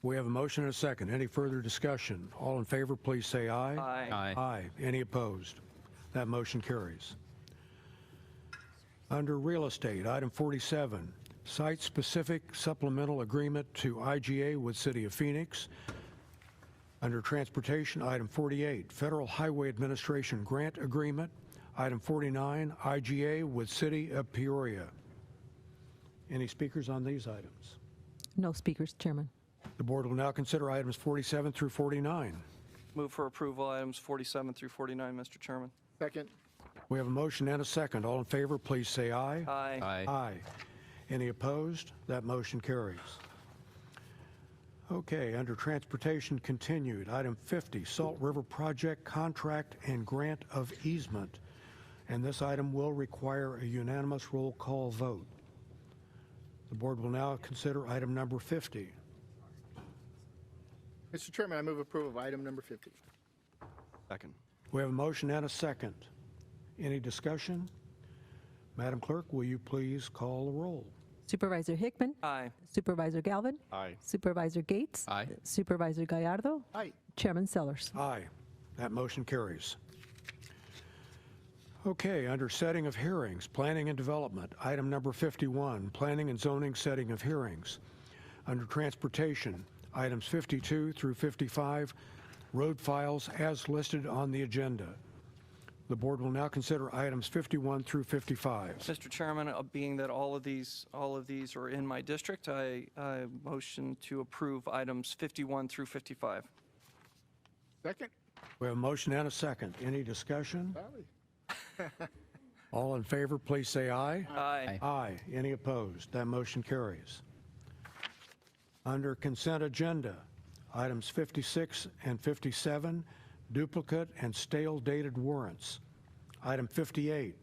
We have a motion and a second. Any further discussion? All in favor, please say aye. Aye. Aye. Any opposed? That motion carries. Under real estate, item 47, site-specific supplemental agreement to IGA with City of Phoenix. Under transportation, item 48, Federal Highway Administration grant agreement. Item 49, IGA with City of Peoria. Any speakers on these items? No speakers, Chairman. The board will now consider items 47 through 49. Move for approval items 47 through 49, Mr. Chairman. Second. We have a motion and a second. All in favor, please say aye. Aye. Aye. Aye. Any opposed? That motion carries. Okay, under transportation continued, item 50, Salt River Project contract and grant of easement. And this item will require a unanimous roll call vote. The board will now consider item number 50. Mr. Chairman, I move approval of item number 50. Second. We have a motion and a second. Any discussion? Madam Clerk, will you please call the roll? Supervisor Hickman. Aye. Supervisor Galvin. Aye. Supervisor Gates. Aye. Supervisor Gallardo. Aye. Chairman Sellers. Aye. That motion carries. Okay, under setting of hearings, planning and development, item number 51, planning and zoning setting of hearings. Under transportation, items 52 through 55, road files as listed on the agenda. The board will now consider items 51 through 55. Mr. Chairman, being that all of these are in my district, I motion to approve items 51 through 55. Second. We have a motion and a second. Any discussion? All in favor, please say aye. Aye. Aye. Any opposed? That motion carries. Under consent agenda, items 56 and 57, duplicate and stale dated warrants. Item 58,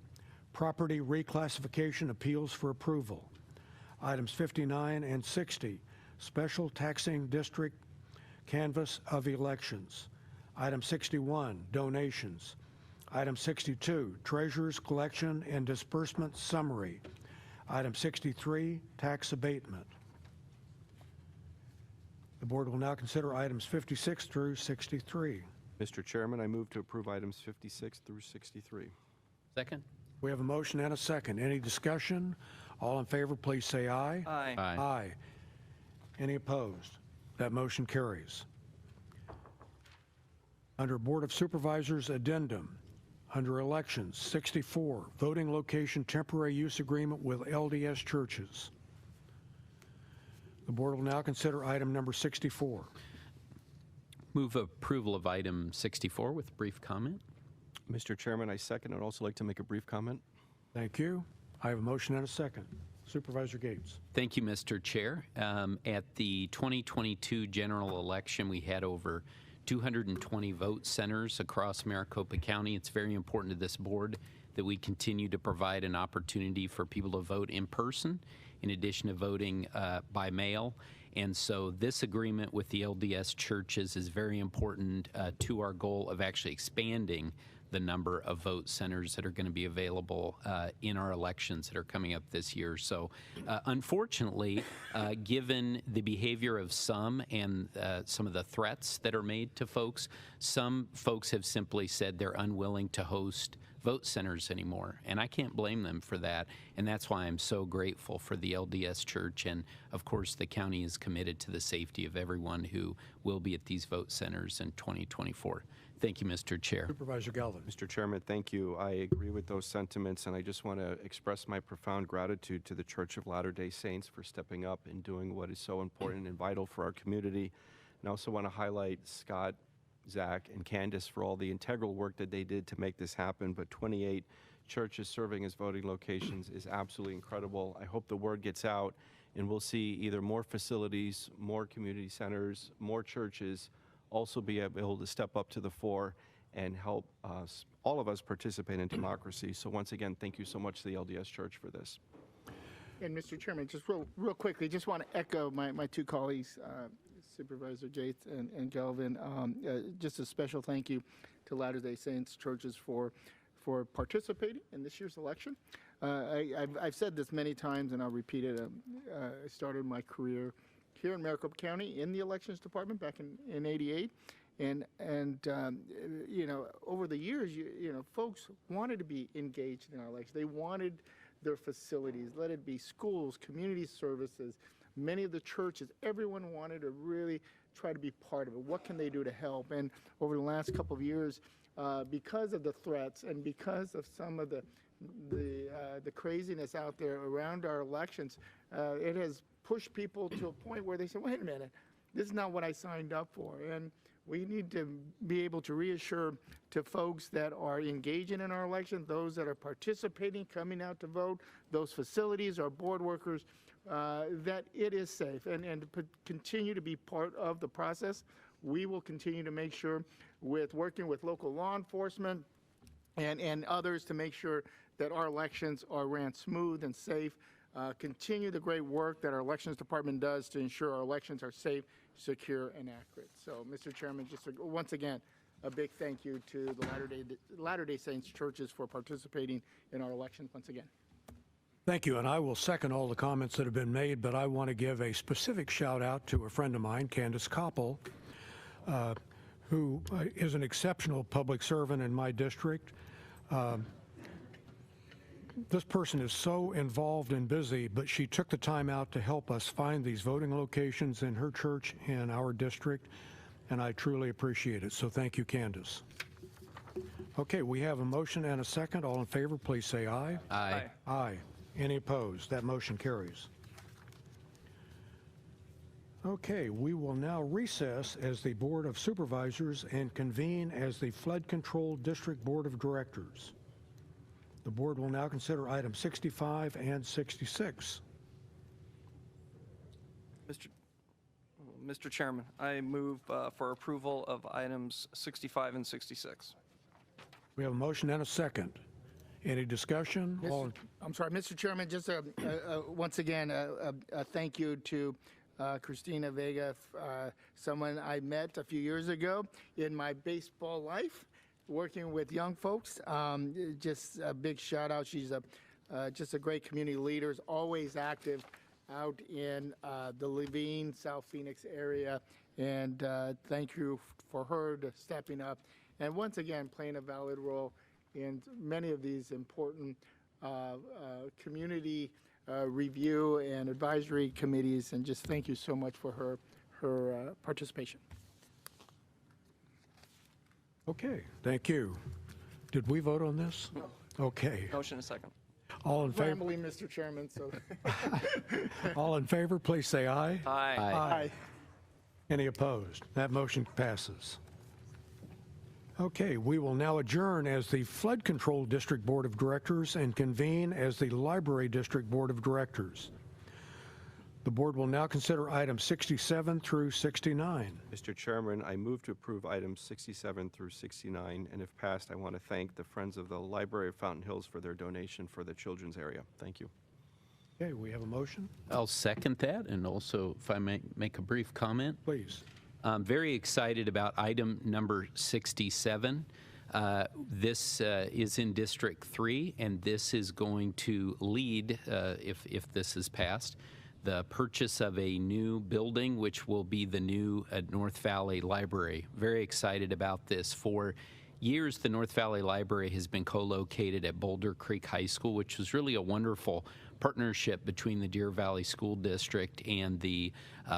property reclassification appeals for approval. Items 59 and 60, special taxing district canvass of elections. Item 61, donations. Item 62, treasurer's collection and disbursement summary. Item 63, tax abatement. The board will now consider items 56 through 63. Mr. Chairman, I move to approve items 56 through 63. Second? We have a motion and a second. Any discussion? All in favor, please say aye. Aye. Aye. Aye. Any opposed? That motion carries. Under Board of Supervisors addendum, under elections, 64, voting location temporary use agreement with LDS churches. The board will now consider item number 64. Move approval of item 64 with brief comment. Mr. Chairman, I second. I'd also like to make a brief comment. Thank you. I have a motion and a second. Supervisor Gates. Thank you, Mr. Chair. At the 2022 general election, we had over 220 vote centers across Maricopa County. It's very important to this board that we continue to provide an opportunity for people to vote in person in addition to voting by mail. And so this agreement with the LDS churches is very important to our goal of actually expanding the number of vote centers that are going to be available in our elections that are coming up this year. So unfortunately, given the behavior of some and some of the threats that are made to folks, some folks have simply said they're unwilling to host vote centers anymore, and I can't blame them for that, and that's why I'm so grateful for the LDS Church, and of course the county is committed to the safety of everyone who will be at these vote centers in 2024. Thank you, Mr. Chair. Supervisor Galvin. Mr. Chairman, thank you. I agree with those sentiments, and I just want to express my profound gratitude to the Church of Latter-day Saints for stepping up and doing what is so important and vital for our community. And I also want to highlight Scott, Zach, and Candace for all the integral work that they did to make this happen. But 28 churches serving as voting locations is absolutely incredible. I hope the word gets out, and we'll see either more facilities, more community centers, more churches also be able to step up to the fore and help us, all of us, participate in democracy. So once again, thank you so much to the LDS Church for this. And Mr. Chairman, just real quickly, just want to echo my two colleagues, Supervisor Yates and Galvin. Just a special thank you to Latter-day Saints churches for participating in this year's election. I've said this many times, and I'll repeat it. I started my career here in Maricopa County in the elections department back in '88, and you know, over the years, you know, folks wanted to be engaged in our elections. They wanted their facilities, let it be schools, community services, many of the churches, everyone wanted to really try to be part of it. What can they do to help? And over the last couple of years, because of the threats and because of some of the craziness out there around our elections, it has pushed people to a point where they say, wait a minute, this is not what I signed up for. And we need to be able to reassure to folks that are engaging in our election, those that are participating, coming out to vote, those facilities, our board workers, that it is safe and to continue to be part of the process. We will continue to make sure with working with local law enforcement and others to make sure that our elections are ran smooth and safe. Continue the great work that our elections department does to ensure our elections are safe, secure, and accurate. So, Mr. Chairman, just once again, a big thank you to the Latter-day Saints churches for participating in our elections once again. Thank you, and I will second all the comments that have been made, but I want to give a specific shout out to a friend of mine, Candace Koppel, who is an exceptional public servant in my district. This person is so involved and busy, but she took the time out to help us find these voting locations in her church in our district, and I truly appreciate it. So thank you, Candace. Okay, we have a motion and a second. All in favor, please say aye. Aye. Aye. Any opposed? That motion carries. Okay, we will now recess as the Board of Supervisors and convene as the Flood Control District Board of Directors. The board will now consider items 65 and 66. Mr. Chairman, I move for approval of items 65 and 66. We have a motion and a second. Any discussion? I'm sorry, Mr. Chairman, just once again, a thank you to Christina Vega, someone I met a few years ago in my baseball life, working with young folks. Just a big shout out. She's just a great community leader, is always active out in the Levine, South Phoenix area. And thank you for her to stepping up and once again playing a valid role in many of these important community review and advisory committees. And just thank you so much for her participation. Okay, thank you. Did we vote on this? No. Okay. Motion and second. All in favor? Rambling, Mr. Chairman, so. All in favor, please say aye. Aye. Aye. Any opposed? That motion passes. Okay, we will now adjourn as the Flood Control District Board of Directors and convene as the Library District Board of Directors. The board will now consider items 67 through 69. Mr. Chairman, I move to approve items 67 through 69, and if passed, I want to thank the Friends of the Library of Fountain Hills for their donation for the children's area. Thank you. Okay, we have a motion. I'll second that, and also, if I may make a brief comment. Please. I'm very excited about item number 67. This is in District 3, and this is going to lead, if this is passed, the purchase of a new building, which will be the new North Valley Library. Very excited about this for years, the North Valley Library has been co-located at Boulder Creek High School, which was really a wonderful partnership between the Deer Valley School District and the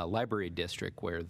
Library District, where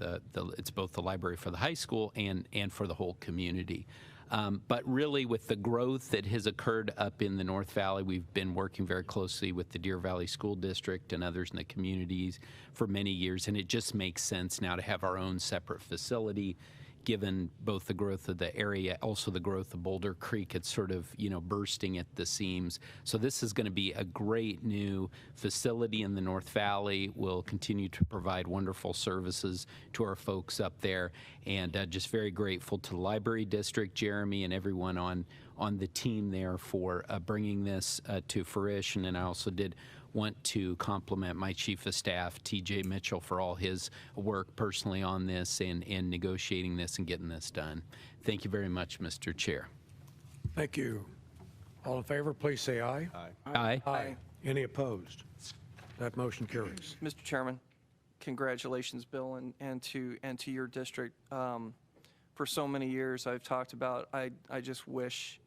it's both the library for the high school and for the whole community. But really, with the growth that has occurred up in the North Valley, we've been working very closely with the Deer Valley School District and others in the communities for many years, and it just makes sense now to have our own separate facility, given both the growth of the area, also the growth of Boulder Creek. It's sort of, bursting at the seams. So this is going to be a great new facility in the North Valley. We'll continue to provide wonderful services to our folks up there, and just very grateful to the Library District, Jeremy, and everyone on the team there for bringing this to fruition. And I also did want to compliment my Chief of Staff, TJ Mitchell, for all his work personally on this and negotiating this and getting this done. Thank you very much, Mr. Chair. Thank you. All in favor, please say aye. Aye. Aye. Any opposed? That motion carries. Mr. Chairman, congratulations, Bill, and to your district. For so many years, I've talked about, I just wish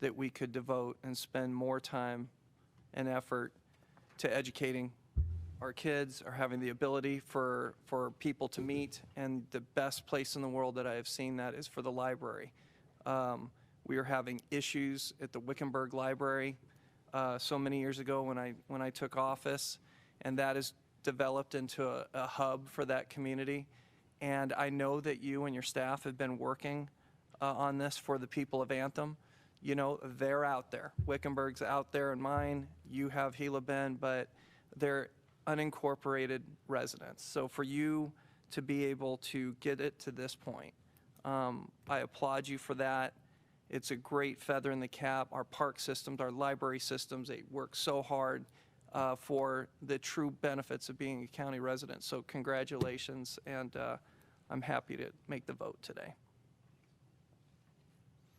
that we could devote and spend more time and effort to educating our kids, or having the ability for people to meet. And the best place in the world that I have seen that is for the library. We are having issues at the Wickenburg Library so many years ago when I took office, and that has developed into a hub for that community. And I know that you and your staff have been working on this for the people of Anthem. They're out there. Wickenburg's out there in mine. You have Gila Bend, but they're unincorporated residents. So for you to be able to get it to this point, I applaud you for that. It's a great feather in the cap. Our park systems, our library systems, they work so hard for the true benefits of being a county resident. So congratulations, and I'm happy to make the vote today.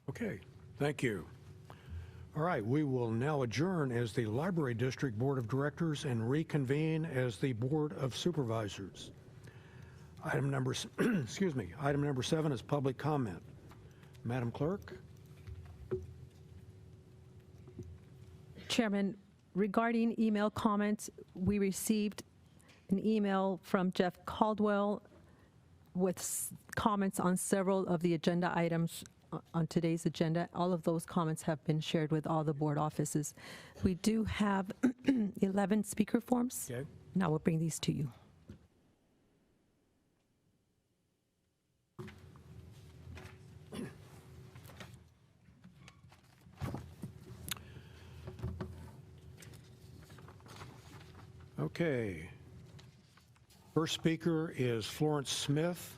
Okay. Thank you. All right, we will now adjourn as the Library District Board of Directors and reconvene as the Board of Supervisors. Item number 7 is public comment. Madam Clerk? Chairman, regarding email comments, we received an email from Jeff Caldwell with comments on several of the agenda items on today's agenda. All of those comments have been shared with all the board offices. We do have 11 speaker forms. Okay. Now we'll bring these to you. Okay. First speaker is Florence Smith.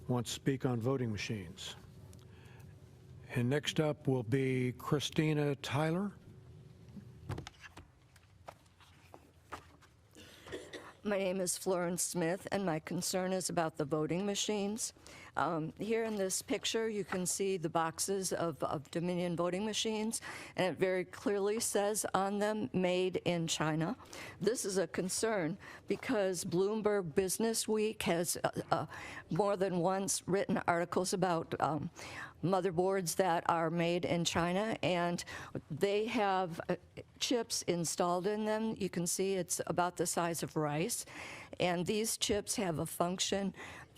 Wants to speak on voting machines. And next up will be Christina Tyler. My name is Florence Smith, and my concern is about the voting machines. Here in this picture, you can see the boxes of Dominion voting machines, and it very clearly says on them, made in China. This is a concern because Bloomberg Business Week has more than once written articles about motherboards that are made in China, and they have chips installed in them. You can see it's about the size of rice, and these chips have a function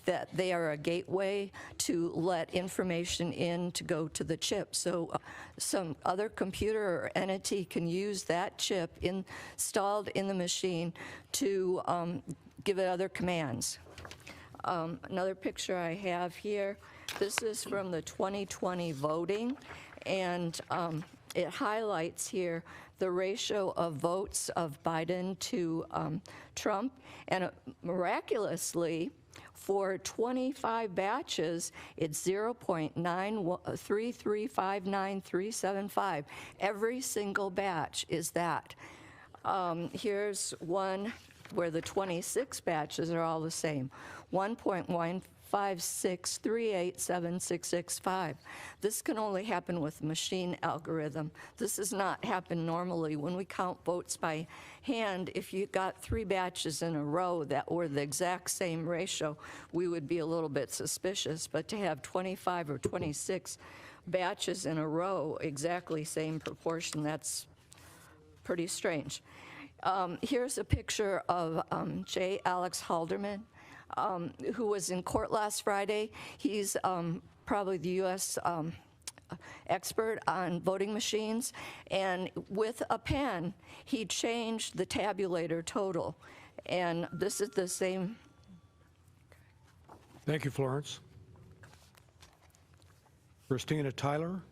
that they are a gateway to let information in to go to the chip. So some other computer or entity can use that chip installed in the machine to give it other commands. Another picture I have here, this is from the 2020 voting, and it highlights here the ratio of votes of Biden to Trump, and miraculously, for 25 batches, it's 0.93359,375. Every single batch is that. Here's one where the 26 batches are all the same, 1.156387665. This can only happen with machine algorithm. This does not happen normally. When we count votes by hand, if you got 3 batches in a row that were the exact same ratio, we would be a little bit suspicious. But to have 25 or 26 batches in a row, exactly same proportion, that's pretty strange. Here's a picture of J. Alex Halderman, who was in court last Friday. He's probably the U.S. Expert on voting machines, and with a pen, he changed the tabulator total. And this is the same. Thank you, Florence. Christina Tyler.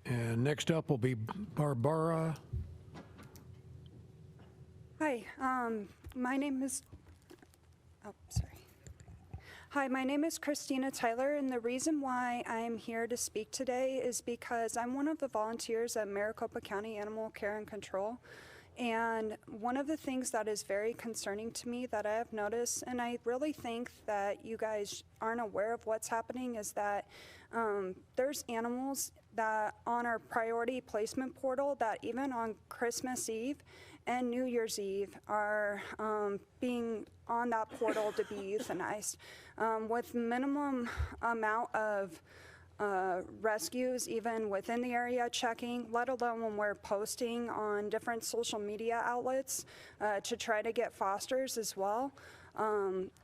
And next up will be Barbara. Hi, my name is, Hi, my name is Christina Tyler, and the reason why I'm here to speak today is because I'm one of the volunteers at Maricopa County Animal Care and Control. And one of the things that is very concerning to me that I have noticed, and I really think that you guys aren't aware of what's happening, is that there's animals that on our priority placement portal that even on Christmas Eve and New Year's Eve are being on that portal to be euthanized with minimum amount of rescues even within the area checking, let alone when we're posting on different social media outlets to try to get fosters as well.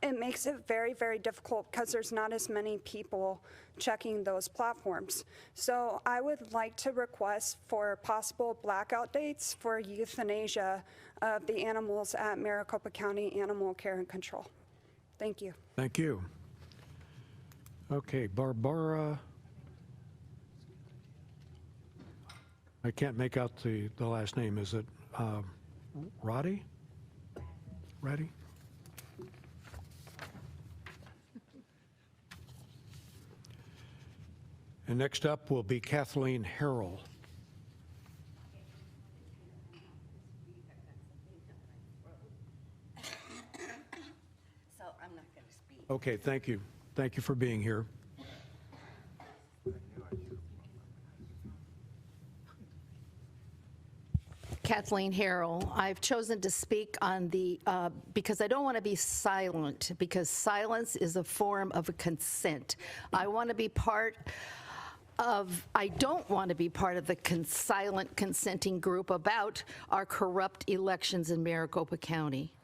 It makes it very, very difficult because there's not as many people checking those platforms. So I would like to request for possible blackout dates for euthanasia of the animals at Maricopa County Animal Care and Control. Thank you. Thank you. Okay, Barbara. I can't make out the last name. Is it Roddy? Roddy? And next up will be Kathleen Harrell. So I'm not going to speak. Okay, thank you. Thank you for being here. Kathleen Harrell. I've chosen to speak on the, because I don't want to be silent, because silence is a form of a consent. I want to be part of, I don't want to be part of the silent consenting group about our corrupt elections in Maricopa County.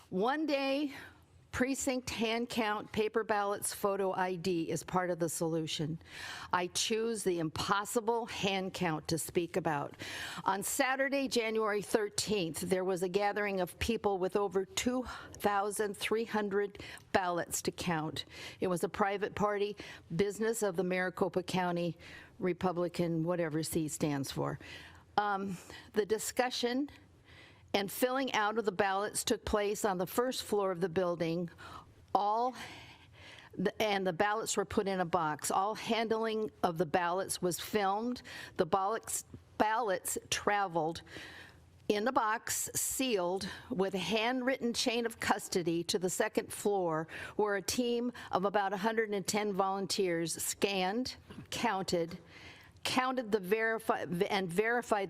One day, precinct hand count, paper ballots, photo ID is part of the solution. I choose the impossible hand count to speak about. On Saturday, January 13th, there was a gathering of people with over 2,300 ballots to count. It was a private party business of the Maricopa County Republican, whatever C stands for. The discussion and filling out of the ballots took place on the first floor of the building. And the ballots were put in a box. All handling of the ballots was filmed. The ballots traveled in the box, sealed, with a handwritten chain of custody to the second floor, where a team of about 110 volunteers scanned, counted verified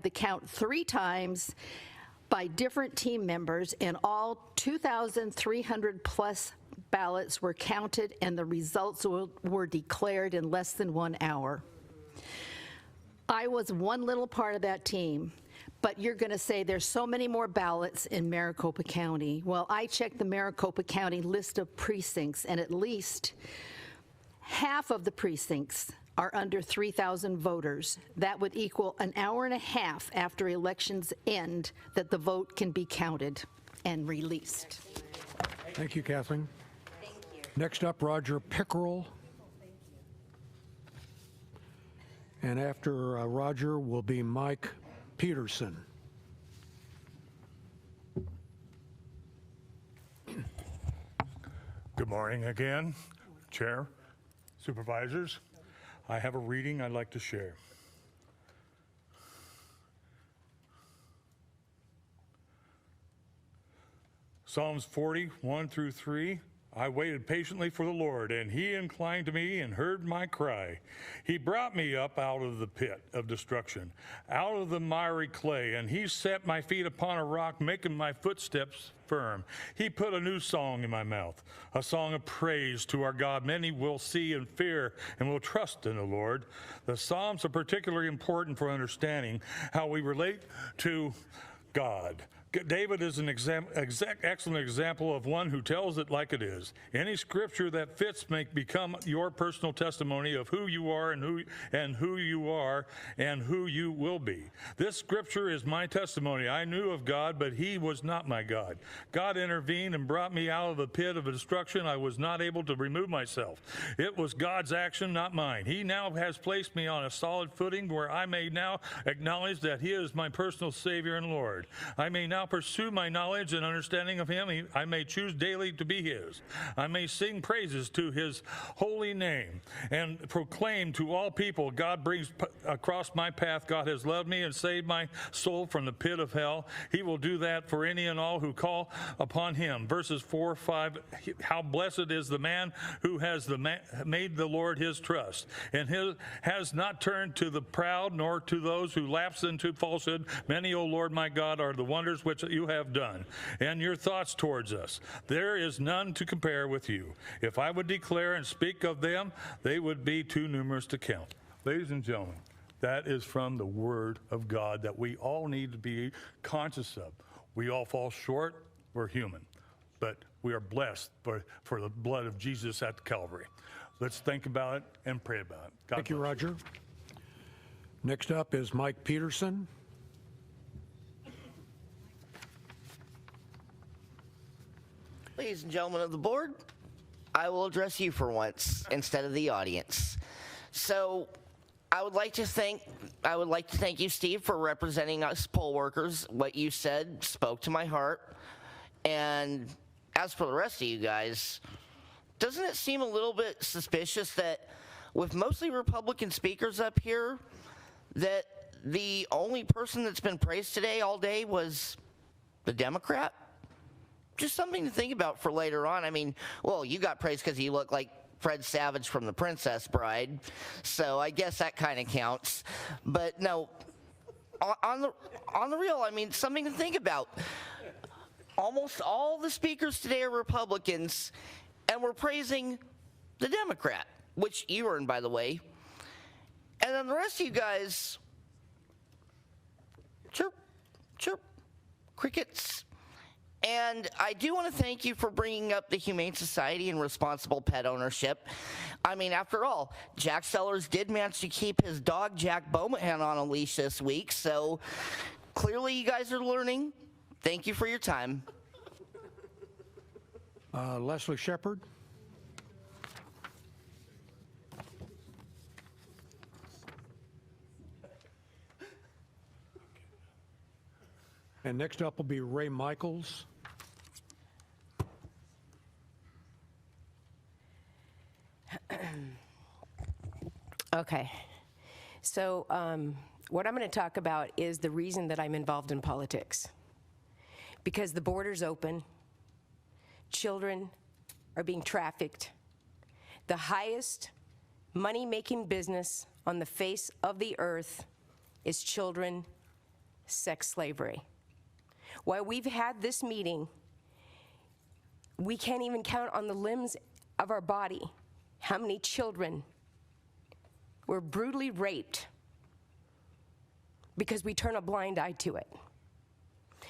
the count 3 times by different team members, and all 2,300 plus ballots were counted, and the results were declared in less than 1 hour. I was one little part of that team, but you're going to say there's so many more ballots in Maricopa County. Well, I checked the Maricopa County list of precincts, and at least half of the precincts are under 3,000 voters. That would equal an hour and a half after elections end that the vote can be counted and released. Thank you, Kathleen. Thank you. Next up, Roger Pickerel. And after Roger will be Mike Peterson. Good morning again, Chair, Supervisors. I have a reading I'd like to share. Psalms 40, 1 through 3. I waited patiently for the Lord, and he inclined to me and heard my cry. He brought me up out of the pit of destruction, out of the miry clay, and he set my feet upon a rock, making my footsteps firm. He put a new song in my mouth, a song of praise to our God. Many will see and fear and will trust in the Lord. The Psalms are particularly important for understanding how we relate to God. David is an excellent example of one who tells it like it is. Any scripture that fits may become your personal testimony of who you are and who you are and who you will be. This scripture is my testimony. I knew of God, but he was not my God. God intervened and brought me out of the pit of destruction. I was not able to remove myself. It was God's action, not mine. He now has placed me on a solid footing where I may now acknowledge that he is my personal Savior and Lord. I may now pursue my knowledge and understanding of him. I may choose daily to be his. I may sing praises to his holy name and proclaim to all people God brings across my path. God has loved me and saved my soul from the pit of hell. He will do that for any and all who call upon him. Verses 4, 5, how blessed is the man who has made the Lord his trust and has not turned to the proud nor to those who lapse into falsehood. Many, O Lord my God, are the wonders which you have done, and your thoughts towards us. There is none to compare with you. If I would declare and speak of them, they would be too numerous to count. Ladies and gentlemen, that is from the Word of God that we all need to be conscious of. We all fall short. We're human, but we are blessed for the blood of Jesus at Calvary. Let's think about it and pray about it. Thank you, Roger. Next up is Mike Peterson. Ladies and gentlemen of the board, I will address you for once instead of the audience. So I would like to thank you, Steve, for representing us poll workers. What you said spoke to my heart. And as for the rest of you guys, doesn't it seem a little bit suspicious that with mostly Republican speakers up here, that the only person that's been praised today all day was the Democrat? Just something to think about for later on. I mean, well, you got praised because you look like Fred Savage from The Princess Bride, so I guess that kind of counts. But no, on the real, I mean, something to think about. Almost all the speakers today are Republicans, and we're praising the Democrat, which you earned, by the way. And then the rest of you guys, chirp, chirp, crickets. And I do want to thank you for bringing up the Humane Society and responsible pet ownership. I mean, after all, Jack Sellers did manage to keep his dog, Jack Bowman, on a leash this week, so clearly you guys are learning. Thank you for your time. Leslie Shepard. And next up will be Ray Michaels. Okay. So what I'm going to talk about is the reason that I'm involved in politics. Because the border's open, children are being trafficked. The highest money-making business on the face of the earth is children sex slavery. While we've had this meeting, we can't even count on the limbs of our body how many children were brutally raped because we turn a blind eye to it.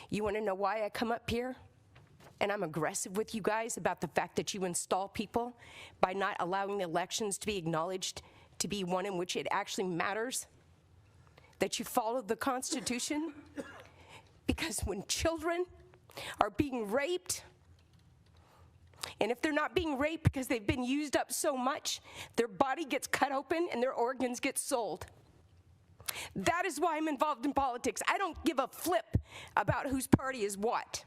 You want to know why I come up here and I'm aggressive with you guys about the fact that you install people by not allowing the elections to be acknowledged to be one in which it actually matters that you follow the Constitution? Because when children are being raped, and if they're not being raped because they've been used up so much, their body gets cut open and their organs get sold. That is why I'm involved in politics. I don't give a flip about whose party is what.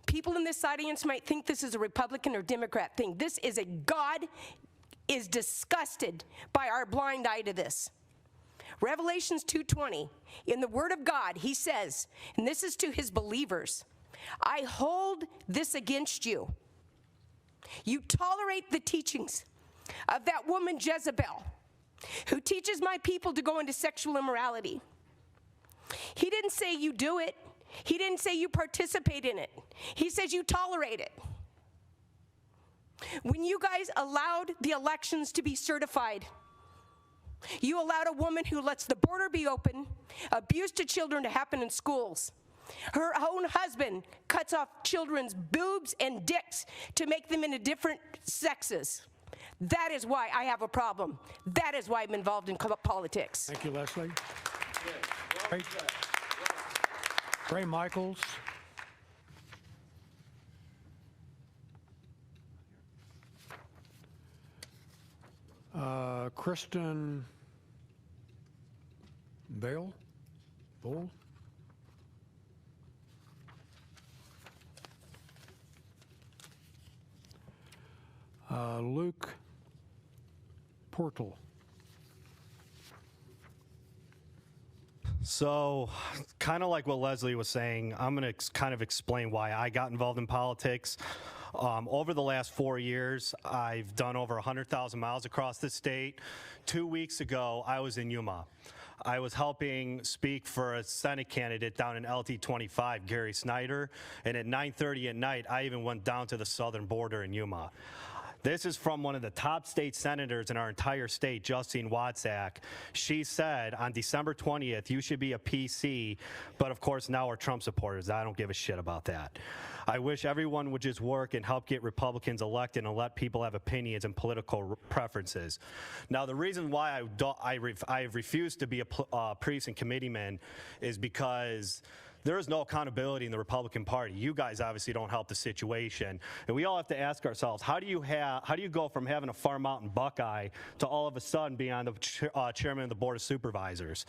People in this audience might think this is a Republican or Democrat thing. This is God is disgusted by our blind eye to this. Revelations 2:20, in the Word of God, he says, and this is to his believers, I hold this against you. You tolerate the teachings of that woman Jezebel, who teaches my people to go into sexual immorality. He didn't say you do it. He didn't say you participate in it. He says you tolerate it. When you guys allowed the elections to be certified, you allowed a woman who lets the border be open, abuse to children to happen in schools. Her own husband cuts off children's boobs and dicks to make them into different sexes. That is why I have a problem. That is why I'm involved in politics. Thank you, Leslie. Ray Michaels. Kristen Bale? Bull? Luke Portal. So, kind of like what Leslie was saying, I'm going to kind of explain why I got involved in politics. Over the last 4 years, I've done over 100,000 miles across the state. 2 weeks ago, I was in Yuma. I was helping speak for a Senate candidate down in LT 25, Gary Snyder, and at 9:30 at night, I even went down to the southern border in Yuma. This is from one of the top state senators in our entire state, Justine Watsack. She said on December 20th, you should be a PC, but of course now we're Trump supporters. I don't give a shit about that. I wish everyone would just work and help get Republicans elected and let people have opinions and political preferences. Now, the reason why I refuse to be a priest and committeeman is because there is no accountability in the Republican Party. You guys obviously don't help the situation. And we all have to ask ourselves, how do you go from having a Farm Mountain Buckeye to all of a sudden being on the chairman of the Board of Supervisors?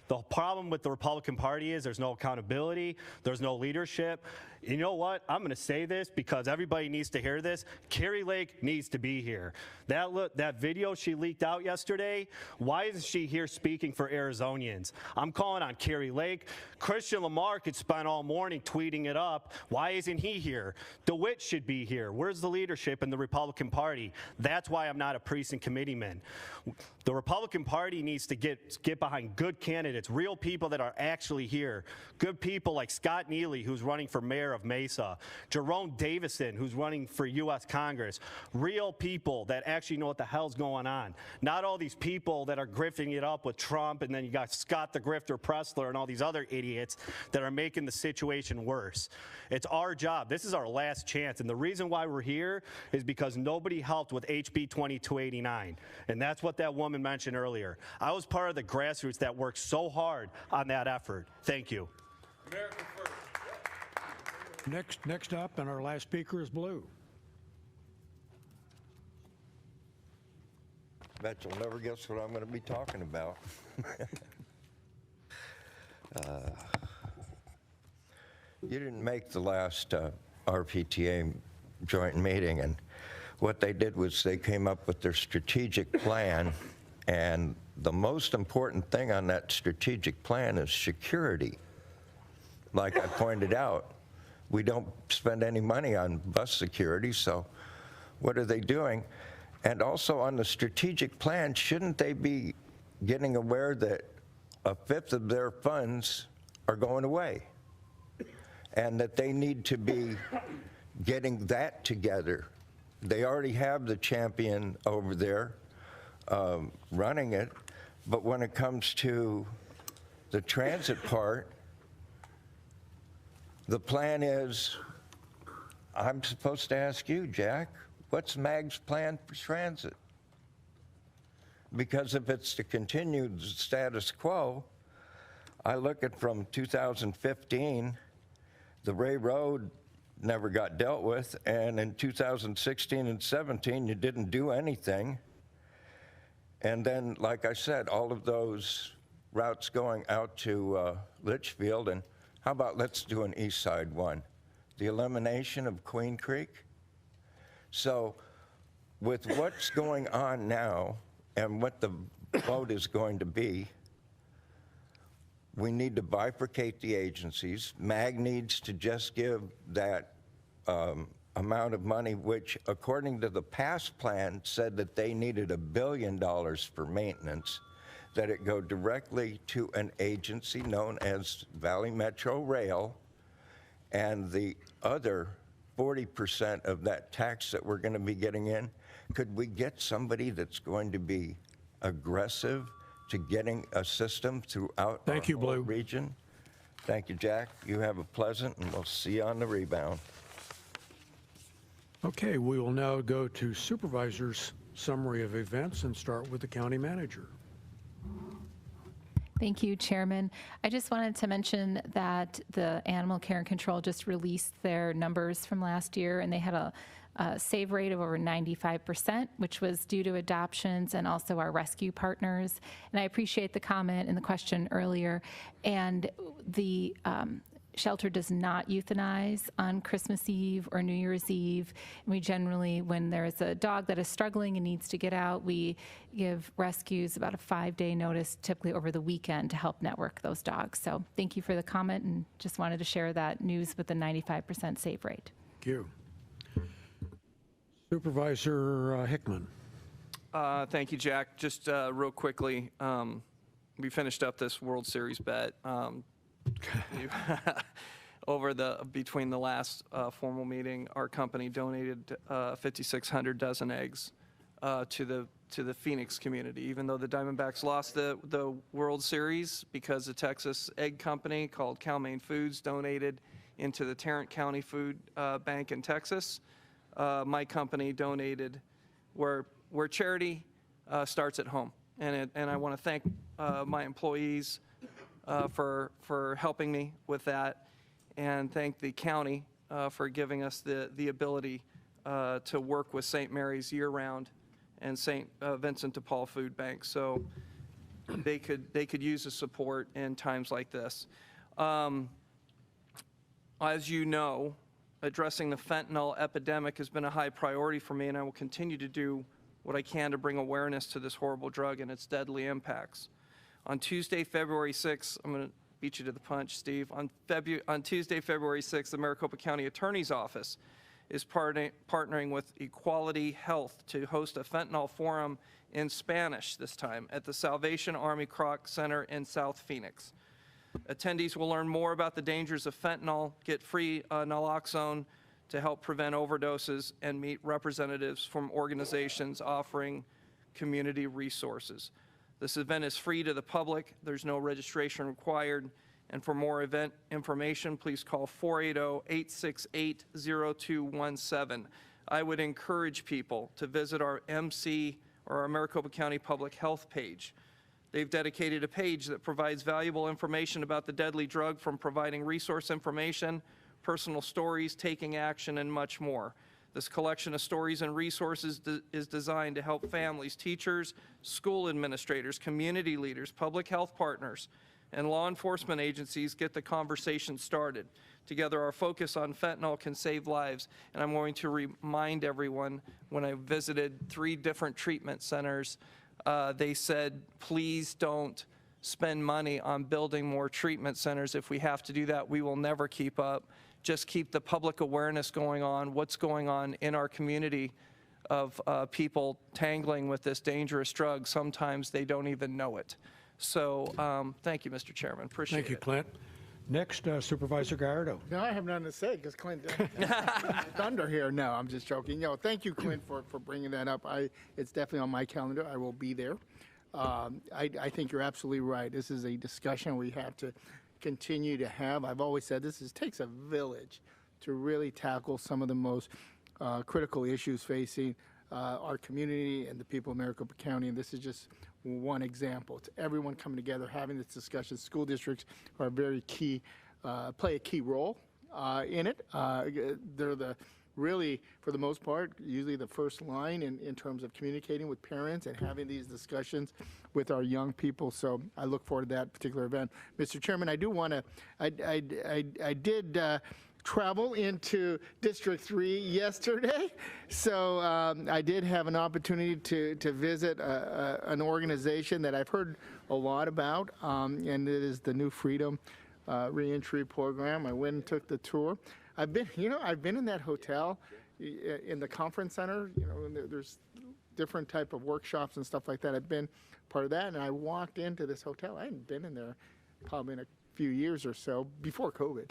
The problem with the Republican Party is there's no accountability, there's no leadership. You know what? I'm going to say this because everybody needs to hear this. Carrie Lake needs to be here. That video she leaked out yesterday, why isn't she here speaking for Arizonians? I'm calling on Carrie Lake. Christian Lamar could spend all morning tweeting it up. Why isn't he here? DeWitt should be here. Where's the leadership in the Republican Party? That's why I'm not a priest and committeeman. The Republican Party needs to get behind good candidates, real people that are actually here. Good people like Scott Neely, who's running for mayor of Mesa, Jerome Davison, who's running for U.S. Congress. Real people that actually know what the hell's going on. Not all these people that are grifting it up with Trump, and then you got Scott the Grifter Pressler and all these other idiots that are making the situation worse. It's our job. This is our last chance, and the reason why we're here is because nobody helped with HB 2289, and that's what that woman mentioned earlier. I was part of the grassroots that worked so hard on that effort. Thank you. America first. Next up, and our last speaker is Blue. Bet you'll never guess what I'm going to be talking about. You didn't make the last RPTA joint meeting, and what they did was they came up with their strategic plan, and the most important thing on that strategic plan is security. Like I pointed out, we don't spend any money on bus security, so what are they doing? And also on the strategic plan, shouldn't they be getting aware that a fifth of their funds are going away? And that they need to be getting that together. They already have the champion over there running it, but when it comes to the transit part, the plan is, I'm supposed to ask you, Jack, what's MAG's plan for transit? Because if it's to continue the status quo, I look at from 2015, the Ray Road never got dealt with, and in 2016 and 17, you didn't do anything. And then, like I said, all of those routes going out to Litchfield, and how about let's do an east side one? The elimination of Queen Creek. So with what's going on now and what the vote is going to be, we need to bifurcate the agencies. MAG needs to just give that amount of money, which according to the past plan said that they needed $1 billion for maintenance, that it go directly to an agency known as Valley Metro Rail, and the other 40% of that tax that we're going to be getting in, could we get somebody that's going to be aggressive to getting a system throughout our whole region? Thank you, Jack. You have a pleasant, and we'll see you on the rebound. Okay, we will now go to Supervisor's summary of events and start with the county manager. Thank you, Chairman. I just wanted to mention that the Animal Care and Control just released their numbers from last year, and they had a save rate of over 95%, which was due to adoptions and also our rescue partners. And I appreciate the comment and the question earlier. And the shelter does not euthanize on Christmas Eve or New Year's Eve. And we generally, when there's a dog that is struggling and needs to get out, we give rescues about a 5-day notice, typically over the weekend, to help network those dogs. So thank you for the comment, and just wanted to share that news with the 95% save rate. Thank you. Supervisor Hickman. Thank you, Jack. Just real quickly, we finished up this World Series bet. Between the last formal meeting, our company donated 5,600 dozen eggs to the Phoenix community. Even though the Diamondbacks lost the World Series, because a Texas egg company called Cal-Maine Foods donated into the Tarrant County Food Bank in Texas, my company donated where charity starts at home. And I want to thank my employees for helping me with that, and thank the county for giving us the ability to work with St. Mary's year-round and St. Vincent de Paul Food Bank, so they could use the support in times like this. As you know, addressing the fentanyl epidemic has been a high priority for me, and I will continue to do what I can to bring awareness to this horrible drug and its deadly impacts. On Tuesday, February 6th, I'm going to beat you to the punch, Steve. On Tuesday, February 6th, the Maricopa County Attorney's Office is partnering with Equality Health to host a fentanyl forum in Spanish this time at the Salvation Army Kroc Center in South Phoenix. Attendees will learn more about the dangers of fentanyl, get free naloxone to help prevent overdoses, and meet representatives from organizations offering community resources. This event is free to the public. There's no registration required. And for more event information, please call 480-868-0217. I would encourage people to visit our MC or our Maricopa County Public Health page. They've dedicated a page that provides valuable information about the deadly drug, from providing resource information, personal stories, taking action, and much more. This collection of stories and resources is designed to help families, teachers, school administrators, community leaders, public health partners, and law enforcement agencies get the conversation started. Together, our focus on fentanyl can save lives, and I'm going to remind everyone, when I visited 3 different treatment centers, they said, please don't spend money on building more treatment centers. If we have to do that, we will never keep up. Just keep the public awareness going on, what's going on in our community of people tangling with this dangerous drug. Sometimes they don't even know it. So thank you, Mr. Chairman. Appreciate it. Thank you, Clint. Next, Supervisor Gallardo. No, I have nothing to say because Clint thunder here. No, I'm just joking. Thank you, Clint, for bringing that up. It's definitely on my calendar. I will be there. I think you're absolutely right. This is a discussion we have to continue to have. I've always said this takes a village to really tackle some of the most critical issues facing our community and the people of Maricopa County, and this is just one example. It's everyone coming together, having this discussion. School districts are very key, play a key role in it. They're really, for the most part, usually the first line in terms of communicating with parents and having these discussions with our young people. So I look forward to that particular event. Mr. Chairman, I do want to, I did travel into District 3 yesterday, so I did have an opportunity to visit an organization that I've heard a lot about, and it is the New Freedom Reentry Program. I went and took the tour. I've been in that hotel in the conference center, and there's different type of workshops and stuff like that. I've been part of that, and I walked into this hotel. I hadn't been in there probably in a few years or so before COVID.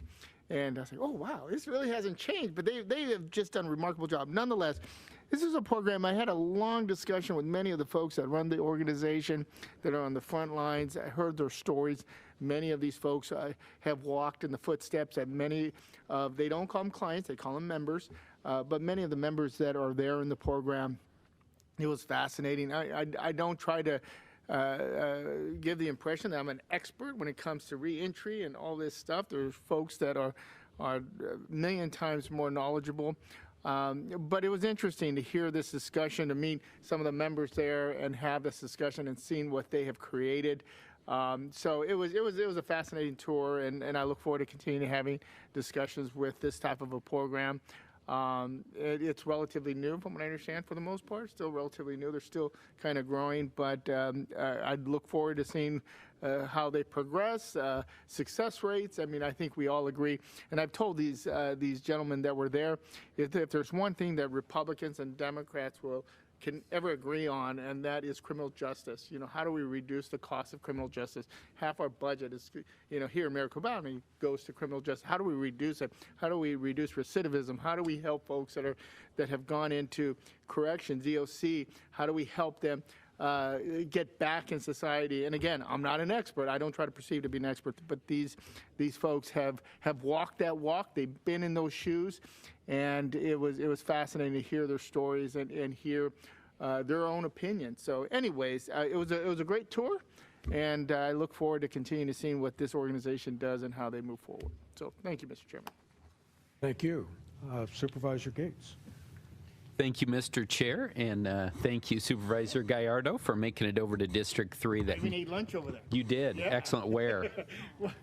And I was like, oh, wow, this really hasn't changed. But they have just done a remarkable job. Nonetheless, this is a program. I had a long discussion with many of the folks that run the organization, that are on the front lines. I heard their stories. Many of these folks have walked in the footsteps of many of, they don't call them clients, they call them members, but many of the members that are there in the program. It was fascinating. I don't try to give the impression that I'm an expert when it comes to reentry and all this stuff. There's folks that are a million times more knowledgeable. But it was interesting to hear this discussion, to meet some of the members there and have this discussion and seeing what they have created. So it was a fascinating tour, and I look forward to continuing having discussions with this type of a program. It's relatively new, from what I understand, for the most part. Still relatively new. They're still kind of growing, but I'd look forward to seeing how they progress, success rates. I mean, I think we all agree, and I've told these gentlemen that were there, if there's one thing that Republicans and Democrats can ever agree on, and that is criminal justice. How do we reduce the cost of criminal justice? Half our budget is, here in Maricopa County goes to criminal justice. How do we reduce it? How do we reduce recidivism? How do we help folks that have gone into corrections, EOC? How do we help them get back in society? And again, I'm not an expert. I don't try to perceive to be an expert, but these folks have walked that walk. They've been in those shoes, and it was fascinating to hear their stories and hear their own opinions. So anyways, it was a great tour, and I look forward to continuing to seeing what this organization does and how they move forward. So thank you, Mr. Chairman. Thank you. Supervisor Gates. Thank you, Mr. Chair, and thank you, Supervisor Gallardo, for making it over to District 3. I even ate lunch over there. You did. Yeah. Excellent. Where?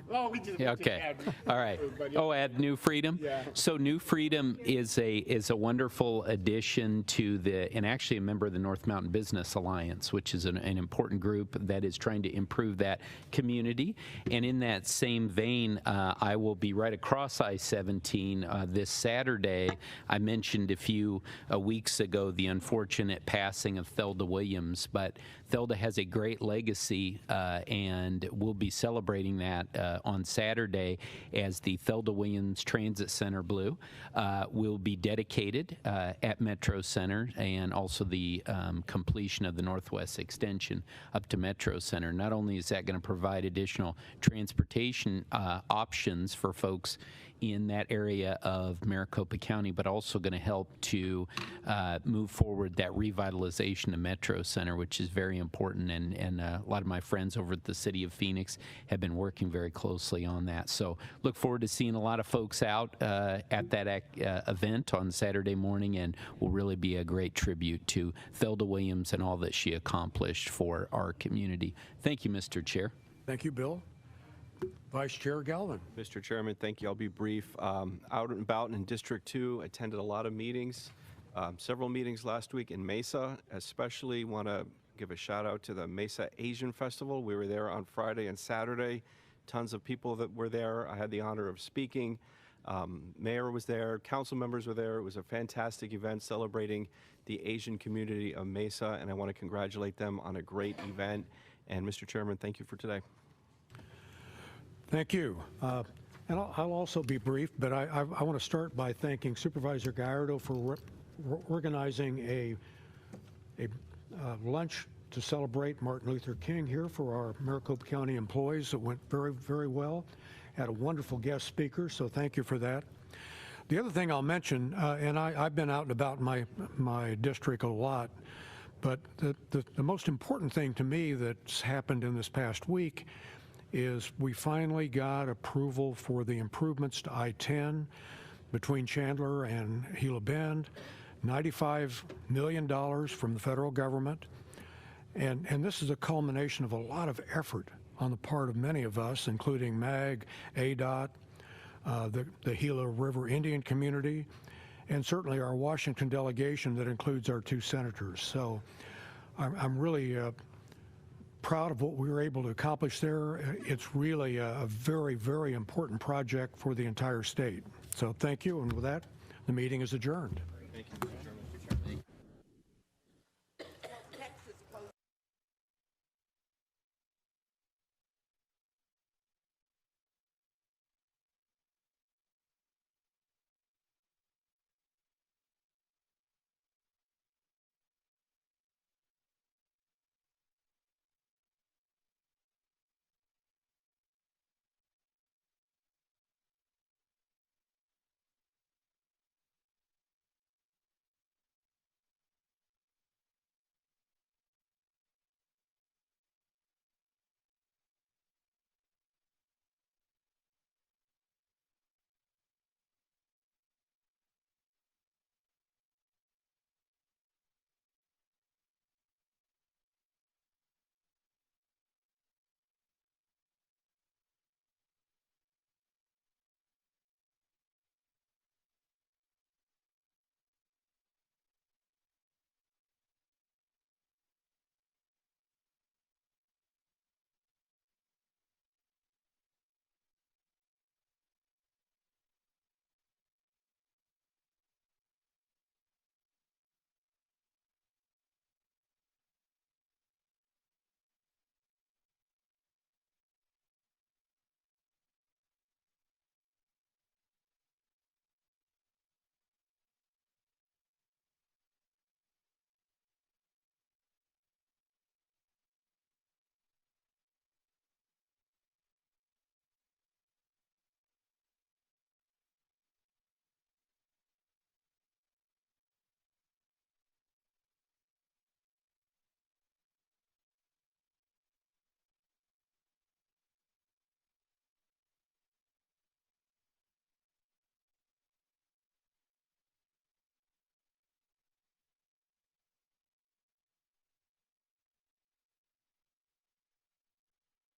Well, we just Okay. All right. Oh, at New Freedom? Yeah. So New Freedom is a wonderful addition to and actually a member of the North Mountain Business Alliance, which is an important group that is trying to improve that community. And in that same vein, I will be right across I-17 this Saturday. I mentioned a few weeks ago the unfortunate passing of Thelda Williams, but Thelda has a great legacy, and we'll be celebrating that on Saturday as the Thelda Williams Transit Center Blue will be dedicated at Metro Center, and also the completion of the Northwest Extension up to Metro Center. Not only is that going to provide additional transportation options for folks in that area of Maricopa County, but also going to help to move forward that revitalization of Metro Center, which is very important, and a lot of my friends over at the City of Phoenix have been working very closely on that. So look forward to seeing a lot of folks out at that event on Saturday morning, and will really be a great tribute to Thelda Williams and all that she accomplished for our community. Thank you, Mr. Chair. Thank you, Bill. Vice Chair Galvin. Mr. Chairman, thank you. I'll be brief. Out and about in District 2, attended a lot of meetings, several meetings last week in Mesa. Especially want to give a shout out to the Mesa Asian Festival. We were there on Friday and Saturday. Tons of people that were there. I had the honor of speaking. Mayor was there, council members were there. It was a fantastic event celebrating the Asian community of Mesa, and I want to congratulate them on a great event. And Mr. Chairman, thank you for today. Thank you. And I'll also be brief, but I want to start by thanking Supervisor Gallardo for organizing a lunch to celebrate Martin Luther King here for our Maricopa County employees. It went very, very well. Had a wonderful guest speaker, so thank you for that. The other thing I'll mention, and I've been out and about in my district a lot, but the most important thing to me that's happened in this past week is we finally got approval for the improvements to I-10 between Chandler and Gila Bend, $95 million from the federal government. And this is a culmination of a lot of effort on the part of many of us, including MAG, ADOT, the Gila River Indian community, and certainly our Washington delegation that includes our two senators. So I'm really proud of what we were able to accomplish there. It's really a very, very important project for the entire state. So thank you, and with that, the meeting is adjourned. Thank you.